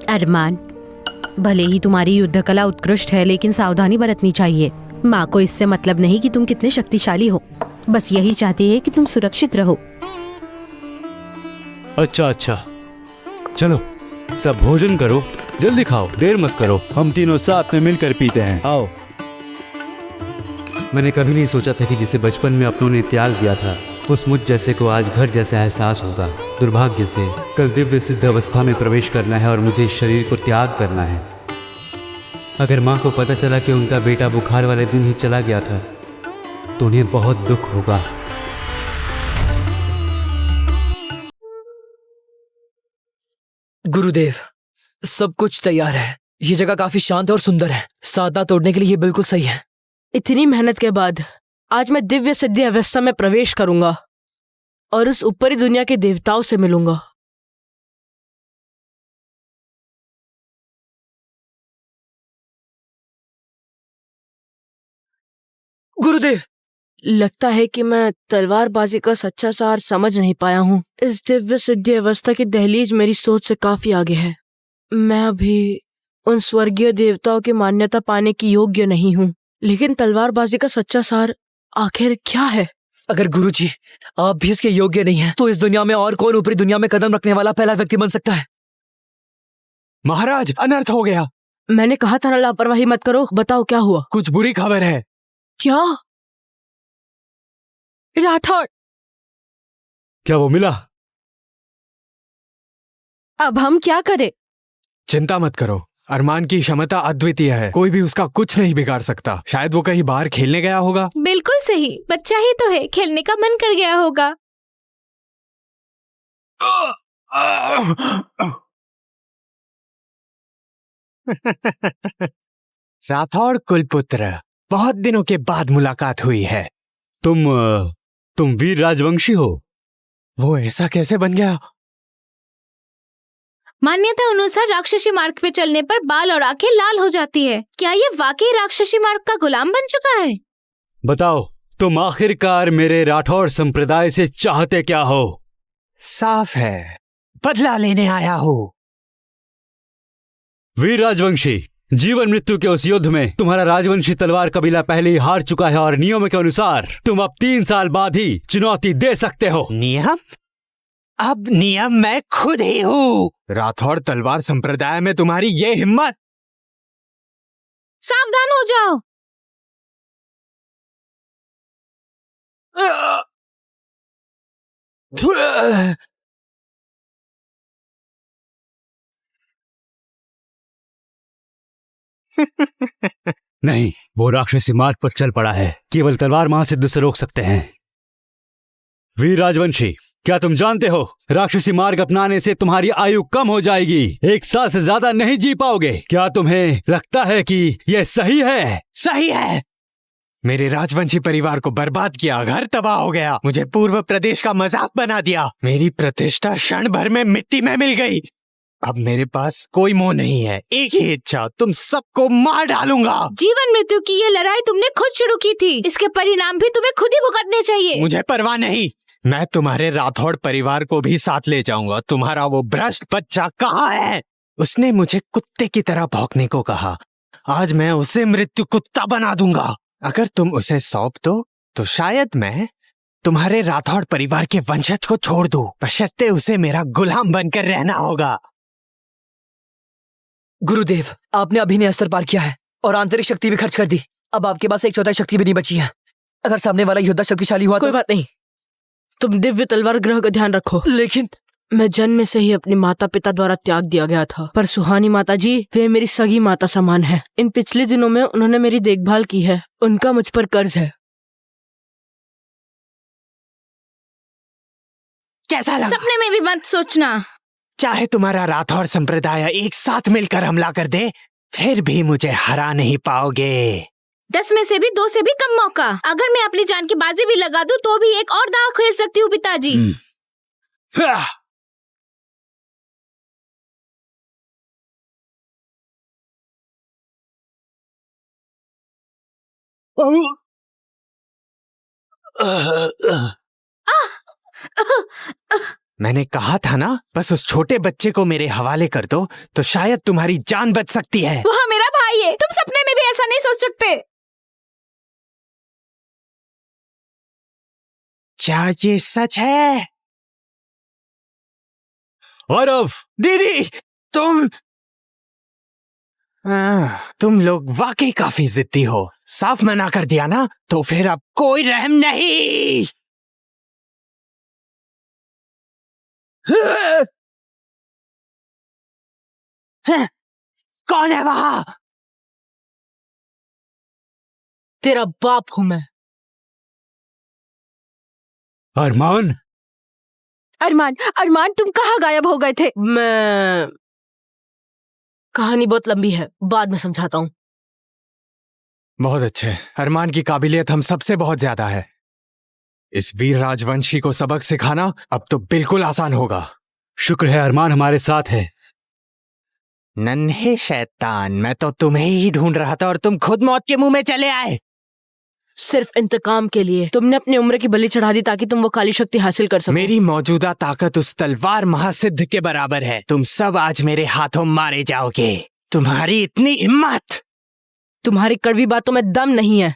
अरमान, भले ही तुम्हारी युद्ध कला उत्कृष्ट है, लेकिन सावधानी बरतनी चाहिए। माँ को इससे मतलब नहीं कि तुम कितने शक्तिशाली हो, बस यही चाहती है कि तुम सुरक्षित रहो। अच्छा अच्छा, चलो सब भोजन करो, जल्दी खाओ, देर मत करो। हम तीनों साथ में मिलकर पीते हैं। आओ। मैंने कभी नहीं सोचा था कि जिसे बचपन में अपनों ने त्याग दिया था, उस मुझ जैसे को आज घर जैसा एहसास होगा। दुर्भाग्य से कल दिव्य सिद्ध अवस्था में प्रवेश करना है और मुझे इस शरीर को त्याग करना है। अगर माँ को पता चला कि उनका बेटा बुखार वाले दिन ही चला गया था तो उन्हें बहुत दुख होगा। गुरुदेव, सब कुछ तैयार है। ये जगह काफी शांत और सुंदर है। साधना तोड़ने के लिए ये बिल्कुल सही है। इतनी मेहनत के बाद आज मैं दिव्य सिद्धि अवस्था में प्रवेश करूंगा और उस ऊपरी दुनिया के देवताओं से मिलूंगा। गुरुदेव, लगता है कि मैं तलवारबाजी का सच्चा सार समझ नहीं पाया हूँ। इस दिव्य सिद्धि अवस्था की दहलीज मेरी सोच से काफी आगे है। मैं अभी उन स्वर्गीय देवताओं की मान्यता पाने की योग्य नहीं हूँ, लेकिन तलवारबाजी का सच्चा सार आखिर क्या है? अगर गुरुजी आप भी इसके योग्य नहीं हैं, तो इस दुनिया में और कौन ऊपरी दुनिया में कदम रखने वाला पहला व्यक्ति बन सकता है? महाराज, अनर्थ हो गया। मैंने कहा था ना लापरवाही मत करो। बताओ क्या हुआ? कुछ बुरी खबर है। क्या? राठौड़, क्या वो मिला? अब हम क्या करें? चिंता मत करो, अरमान की क्षमता अद्वितीय है। कोई भी उसका कुछ नहीं बिगाड़ सकता। शायद वो कहीं बाहर खेलने गया होगा। बिल्कुल सही, बच्चा ही तो है, खेलने का मन कर गया होगा। राठौड़ कुलपुत्र, बहुत दिनों के बाद मुलाकात हुई है। तुम वीर राजवंशी हो? वो ऐसा कैसे बन गया? मान्यता अनुसार राक्षसी मार्ग पे चलने पर बाल और आंखें लाल हो जाती है। क्या ये वाकई राक्षसी मार्ग का गुलाम बन चुका है? बताओ, तुम आखिरकार मेरे राठौड़ संप्रदाय से चाहते क्या हो? साफ है, बदला लेने आया हूँ। वीर राजवंशी, जीवन मृत्यु के उस युद्ध में तुम्हारा राजवंशी तलवार कबीला पहले ही हार चुका है और नियमों के अनुसार तुम अब 3 साल बाद ही चुनौती दे सकते हो। नियम? अब नियम मैं खुद ही हूँ। राठौड़ तलवार संप्रदाय में तुम्हारी ये हिम्मत! सावधान हो जाओ। नहीं, वो राक्षसी मार्ग पर चल पड़ा है। केवल तलवार महासिद्ध से रोक सकते हैं। वीर राजवंशी, क्या तुम जानते हो राक्षसी मार्ग अपनाने से तुम्हारी आयु कम हो जाएगी, 1 साल से ज्यादा नहीं जी पाओगे। क्या तुम्हें लगता है कि यह सही है? सही है। मेरे राजवंशी परिवार को बर्बाद किया, घर तबाह हो गया, मुझे पूर्व प्रदेश का मजाक बना दिया, मेरी प्रतिष्ठा क्षण भर में मिट्टी में मिल गई। अब मेरे पास कोई मोह नहीं है, एक ही इच्छा, तुम सबको मार डालूंगा। जीवन मृत्यु की ये लड़ाई तुमने खुद शुरू की थी, इसके परिणाम भी तुम्हें खुद ही भुगतने चाहिए। मुझे परवाह नहीं, मैं तुम्हारे राठौड़ परिवार को भी साथ ले जाऊंगा। तुम्हारा वो भ्रष्ट बच्चा कहाँ है? उसने मुझे कुत्ते की तरह भौंकने को कहा, आज मैं उसे मृत्यु कुत्ता बना दूंगा। अगर तुम उसे सौंप दो तो शायद मैं तुम्हारे राठौड़ परिवार के वंशज को छोड़ दूं, बशर्ते उसे मेरा गुलाम बनकर रहना होगा। गुरुदेव, आपने अभिनय अस्तर पार किया है और आंतरिक शक्ति भी खर्च कर दी। अब आपके पास 1/4 शक्ति भी नहीं बची है। अगर सामने वाला योद्धा शक्तिशाली हुआ कोई तो बात नहीं, तुम दिव्य तलवार ग्रह का ध्यान रखो। लेकिन मैं जन्म से ही अपने माता पिता द्वारा त्याग दिया गया था, पर सुहानी माता जी वे मेरी सगी माता समान है। इन पिछले दिनों में उन्होंने मेरी देखभाल की है, उनका मुझ पर कर्ज है। कैसा लगा? सपने में भी मत सोचना। चाहे तुम्हारा राठौड़ संप्रदाय एक साथ मिलकर हमला कर दे, फिर भी मुझे हरा नहीं पाओगे। 10 में से भी 2 से भी कम मौका। अगर मैं अपनी जान की बाजी भी लगा दूं तो भी एक और दांव खेल सकती हूँ पिताजी। मैंने कहा था ना, बस उस छोटे बच्चे को मेरे हवाले कर दो तो शायद तुम्हारी जान बच सकती है। वह मेरा भाई है, तुम सपने में भी ऐसा नहीं सोच सकते। क्या ये सच है? औरव, दीदी, तुम लोग वाकई काफी जिद्दी हो। साफ मना कर दिया ना, तो फिर अब कोई रहम नहीं। कौन है वहां? तेरा बाप हूं मैं। अरमान, अरमान, अरमान तुम कहाँ गायब हो गए थे? कहानी बहुत लंबी है, बाद में समझाता हूँ। बहुत अच्छे। अरमान की काबिलियत हम सबसे बहुत ज्यादा है। इस वीर राजवंशी को सबक सिखाना अब तो बिल्कुल आसान होगा। शुक्र है अरमान हमारे साथ है। नन्हे शैतान, मैं तो तुम्हें ही ढूंढ रहा था और तुम खुद मौत के मुंह में चले आए। सिर्फ इंतकाम के लिए तुमने अपनी उम्र की बलि चढ़ा दी ताकि तुम वो काली शक्ति हासिल कर सको। मेरी मौजूदा ताकत उस तलवार महासिद्ध के बराबर है। तुम सब आज मेरे हाथों मारे जाओगे। तुम्हारी इतनी हिम्मत! तुम्हारी कड़वी बातों में दम नहीं है।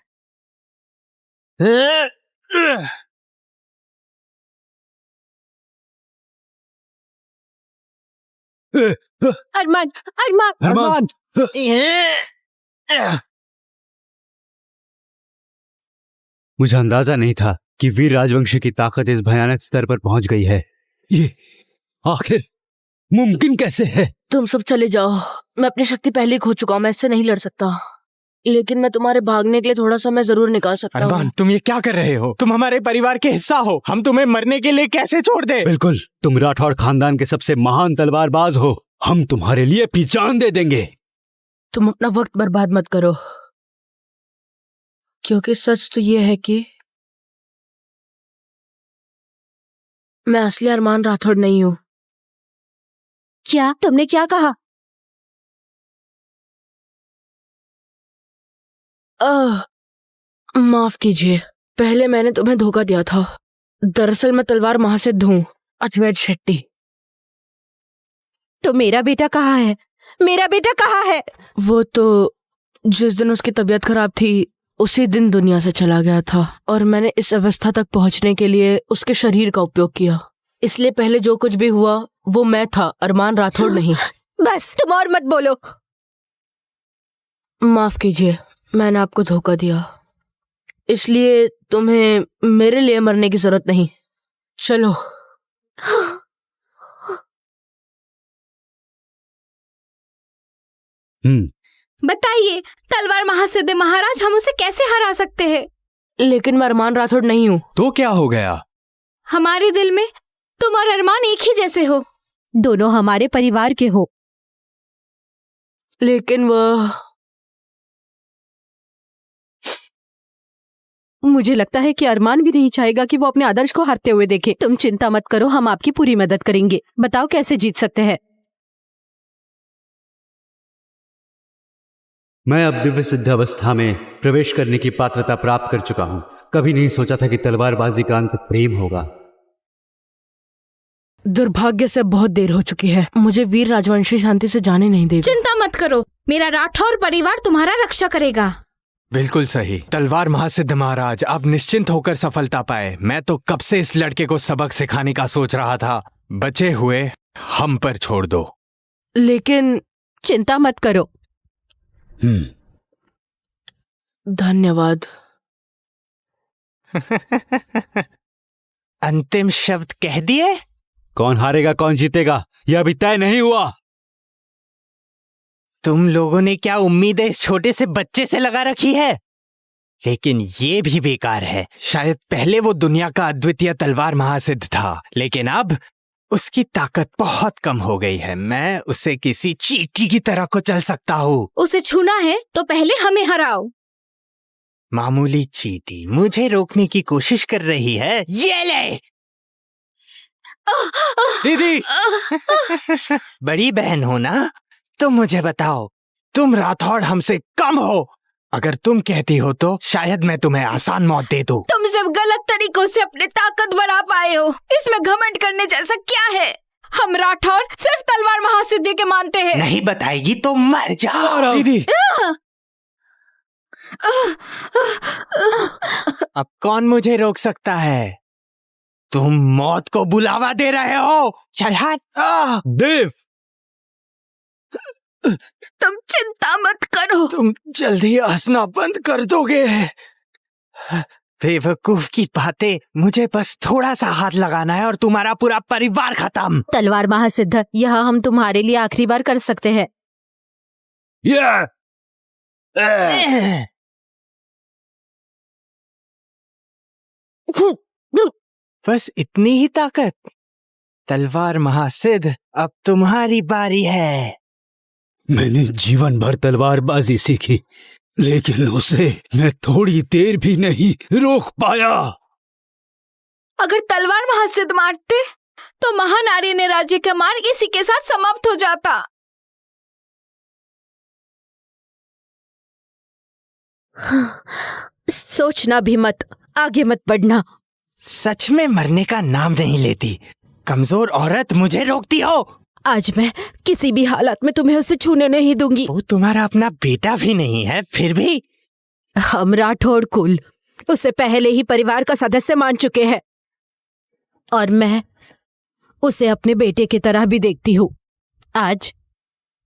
अरमान, अरमान, अरमान! मुझे अंदाजा नहीं था कि वीर राजवंशी की ताकत इस भयानक स्तर पर पहुंच गई है। ये आखिर मुमकिन कैसे है? तुम सब चले जाओ, मैं अपनी शक्ति पहले ही खो चुका हूं, मैं इससे नहीं लड़ सकता। लेकिन मैं तुम्हारे भागने के लिए थोड़ा समय जरूर निकाल सकता हूँ। अरमान, तुम ये क्या कर रहे हो? तुम हमारे परिवार के हिस्सा हो। हम तुम्हें मरने के लिए कैसे छोड़ दे? बिल्कुल, तुम राठौड़ खानदान के सबसे महान तलवारबाज हो। हम तुम्हारे लिए अपनी जान दे देंगे। तुम अपना वक्त बर्बाद मत करो, क्योंकि सच तो ये है कि मैं असली अरमान राठौड़ नहीं हूँ। क्या तुमने क्या कहा? माफ कीजिए, पहले मैंने तुम्हें धोखा दिया था। दरअसल मैं तलवार महासिद्ध हूँ, अजमेर शेट्टी। तो मेरा बेटा कहाँ है? मेरा बेटा कहाँ है? वो तो जिस दिन उसकी तबीयत खराब थी उसी दिन दुनिया से चला गया था, और मैंने इस अवस्था तक पहुंचने के लिए उसके शरीर का उपयोग किया। इसलिए पहले जो कुछ भी हुआ वो मैं था, अरमान राठौड़ नहीं। बस तुम और मत बोलो। माफ कीजिए, मैंने आपको धोखा दिया, इसलिए तुम्हें मेरे लिए मरने की जरूरत नहीं। चलो। बताइए तलवार महासिद्ध महाराज, हम उसे कैसे हरा सकते हैं? लेकिन मैं अरमान राठौड़ नहीं हूँ। तो क्या हो गया? हमारे दिल में तुम और अरमान एक ही जैसे हो। दोनों हमारे परिवार के हो। लेकिन वह मुझे लगता है कि अरमान भी नहीं चाहेगा कि वो अपने आदर्श को हारते हुए देखे। तुम चिंता मत करो, हम आपकी पूरी मदद करेंगे। बताओ कैसे जीत सकते हैं? मैं अब दिव्य सिद्ध अवस्था में प्रवेश करने की पात्रता प्राप्त कर चुका हूं। कभी नहीं सोचा था कि तलवारबाजी का अंत प्रेम होगा। दुर्भाग्य से बहुत देर हो चुकी है। मुझे वीर राजवंशी शांति से जाने नहीं देगा। चिंता मत करो, मेरा राठौर परिवार तुम्हारा रक्षा करेगा। बिल्कुल सही। तलवार महासिद्ध महाराज, आप निश्चिंत होकर सफलता पाए। मैं तो कब से इस लड़के को सबक सिखाने का सोच रहा था। बचे हुए हम पर छोड़ दो। लेकिन चिंता मत करो। धन्यवाद। अंतिम शब्द कह दिए? कौन हारेगा कौन जीतेगा यह अभी तय नहीं हुआ। तुम लोगों ने क्या उम्मीदें इस छोटे से बच्चे से लगा रखी है? लेकिन ये भी बेकार है। शायद पहले वो दुनिया का अद्वितीय तलवार महासिद्ध था, लेकिन अब उसकी ताकत बहुत कम हो गई है। मैं उसे किसी चींटी की तरह को चल सकता हूँ। उसे छूना है तो पहले हमें हराओ। मामूली चींटी मुझे रोकने की कोशिश कर रही है। ये ले दीदी। बड़ी बहन हो ना, तो मुझे बताओ, तुम राठौड़ हमसे कम हो। अगर तुम कहती हो तो शायद मैं तुम्हें आसान मौत दे दूं। तुम सिर्फ गलत तरीकों से अपनी ताकत बढ़ा पाए हो। इसमें घमंड करने जैसा क्या है? हम राठौर सिर्फ तलवार महासिद्धि के मानते हैं। नहीं बताएगी तो मर जाओ। दीदी। अब कौन मुझे रोक सकता है? तुम मौत को बुलावा दे रहे हो। चल हट। देव, तुम चिंता मत करो। तुम जल्दी हंसना बंद कर दोगे। बेवकूफ की बातें। मुझे बस थोड़ा सा हाथ लगाना है और तुम्हारा पूरा परिवार खत्म। तलवार महासिद्ध, यह हम तुम्हारे लिए आखिरी बार कर सकते हैं। बस इतनी ही ताकत? तलवार महासिद्ध, अब तुम्हारी बारी है। मैंने जीवन भर तलवारबाजी सीखी, लेकिन उसे मैं थोड़ी देर भी नहीं रोक पाया। अगर तलवार महासिद्ध मारते तो महान आर्य राज्य का मार्ग इसी के साथ समाप्त हो जाता। सोचना भी मत, आगे मत बढ़ना। सच में मरने का नाम नहीं लेती। कमजोर औरत, मुझे रोकती हो। आज मैं किसी भी हालत में तुम्हें उसे छूने नहीं दूंगी। वो तुम्हारा अपना बेटा भी नहीं है, फिर भी। हम राठौड़ कुल उसे पहले ही परिवार का सदस्य मान चुके हैं और मैं उसे अपने बेटे की तरह भी देखती हूँ। आज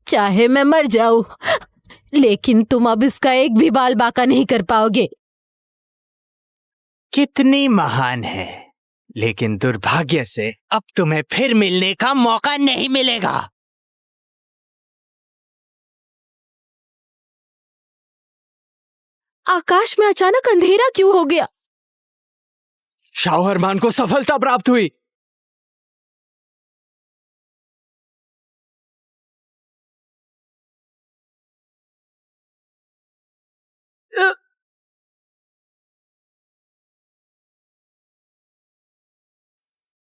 चाहे मैं मर जाऊं, लेकिन तुम अब इसका एक भी बाल बाका नहीं कर पाओगे। कितनी महान है, लेकिन दुर्भाग्य से अब तुम्हें फिर मिलने का मौका नहीं मिलेगा। आकाश में अचानक अंधेरा क्यों हो गया? शाह अरमान को सफलता प्राप्त हुई।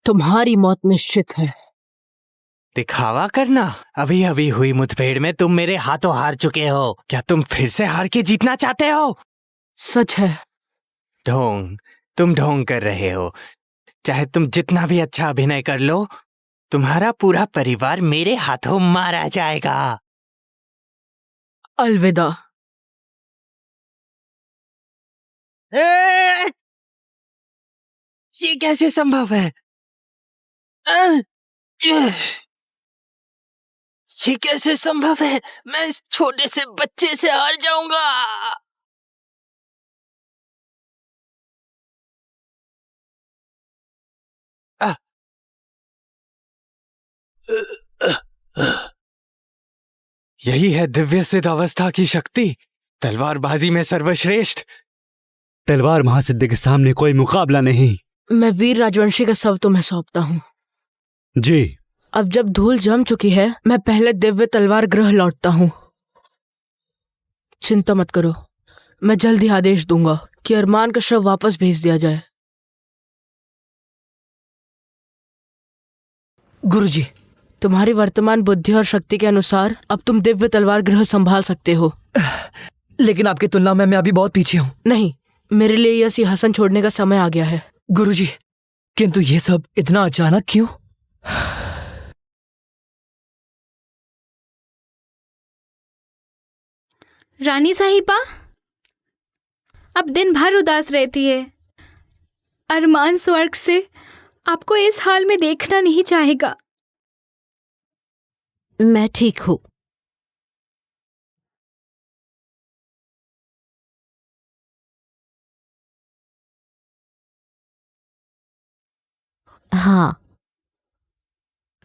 तुम्हारी मौत निश्चित है। दिखावा करना? अभी अभी हुई मुठभेड़ में तुम मेरे हाथों हार चुके हो। क्या तुम फिर से हार के जीतना चाहते हो? सच है। ढोंग, तुम ढोंग कर रहे हो। चाहे तुम जितना भी अच्छा अभिनय कर लो, तुम्हारा पूरा परिवार मेरे हाथों मारा जाएगा। अलविदा। ये कैसे संभव है? ये कैसे संभव है? मैं इस छोटे से बच्चे से हार जाऊंगा। यही है दिव्य सिद्ध अवस्था की शक्ति। तलवारबाजी में सर्वश्रेष्ठ। तलवार महासिद्ध के सामने कोई मुकाबला नहीं। मैं वीर राजवंशी का शव तुम्हें सौंपता हूँ। जी। अब जब धूल जम चुकी है, मैं पहले दिव्य तलवार गृह लौटता हूँ। चिंता मत करो, मैं जल्द ही आदेश दूंगा कि अरमान का शव वापस भेज दिया जाए। गुरुजी, तुम्हारी वर्तमान बुद्धि और शक्ति के अनुसार अब तुम दिव्य तलवार गृह संभाल सकते हो। लेकिन आपकी तुलना में मैं अभी बहुत पीछे हूँ। नहीं, मेरे लिए यह सिंहासन छोड़ने का समय आ गया है। गुरुजी, किंतु ये सब इतना अचानक क्यों? रानी साहिबा अब दिन भर उदास रहती है। अरमान स्वर्ग से आपको इस हाल में देखना नहीं चाहेगा। मैं ठीक हूँ। हाँ,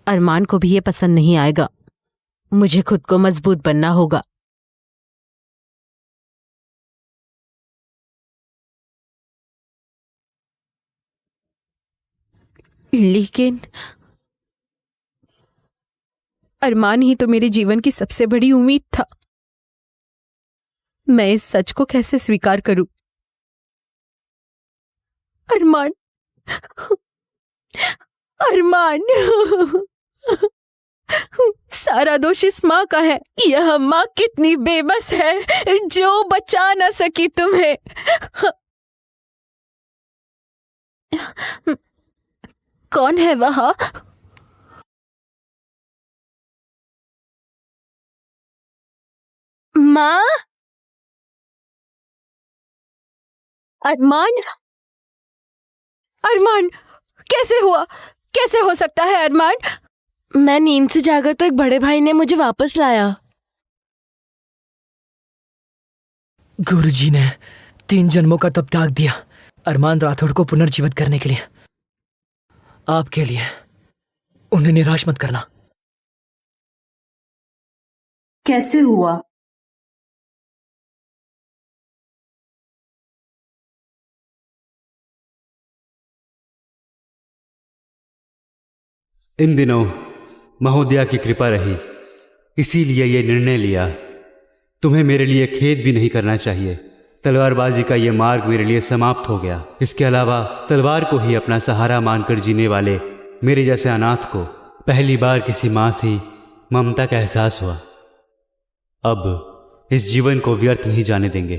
अरमान को भी ये पसंद नहीं आएगा। मुझे खुद को मजबूत बनना होगा। लेकिन अरमान ही तो मेरे जीवन की सबसे बड़ी उम्मीद था। मैं इस सच को कैसे स्वीकार करूं? अरमान, अरमान, सारा दोष इस माँ का है। यह माँ कितनी बेबस है जो बचा ना सकी तुम्हें। कौन है वह? माँ? अरमान? अरमान कैसे हुआ? कैसे हो सकता है अरमान? मैं नींद से जागा तो एक बड़े भाई ने मुझे वापस लाया। गुरुजी ने 3 जन्मों का तप त्याग दिया अरमान राठौड़ को पुनर्जीवित करने के लिए। आपके लिए। उन्हें निराश मत करना। कैसे हुआ? इन दिनों महोदया की कृपा रही, इसीलिए ये निर्णय लिया। तुम्हें मेरे लिए खेद भी नहीं करना चाहिए। तलवारबाजी का ये मार्ग मेरे लिए समाप्त हो गया। इसके अलावा तलवार को ही अपना सहारा मानकर जीने वाले मेरे जैसे अनाथ को पहली बार किसी माँ से ममता का एहसास हुआ। अब इस जीवन को व्यर्थ नहीं जाने देंगे।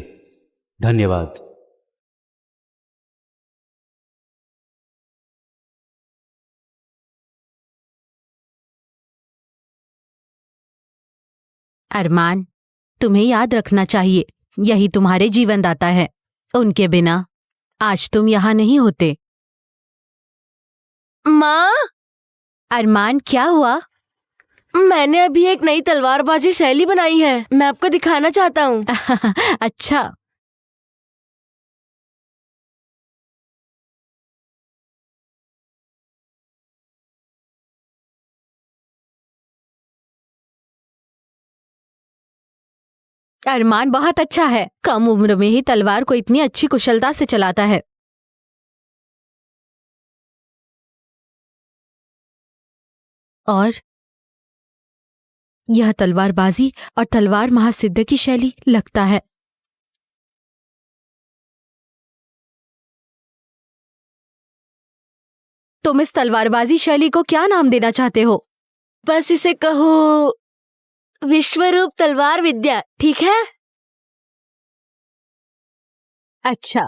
धन्यवाद। अरमान, तुम्हें याद रखना चाहिए, यही तुम्हारे जीवनदाता है। उनके बिना आज तुम यहाँ नहीं होते। माँ, अरमान क्या हुआ? मैंने अभी एक नई तलवारबाजी शैली बनाई है, मैं आपको दिखाना चाहता हूँ। अच्छा, अरमान बहुत अच्छा है। कम उम्र में ही तलवार को इतनी अच्छी कुशलता से चलाता है। और यह तलवारबाजी और तलवार महासिद्ध की शैली लगता है। तुम इस तलवारबाजी शैली को क्या नाम देना चाहते हो? बस इसे कहो विश्वरूप तलवार विद्या, ठीक है? अच्छा,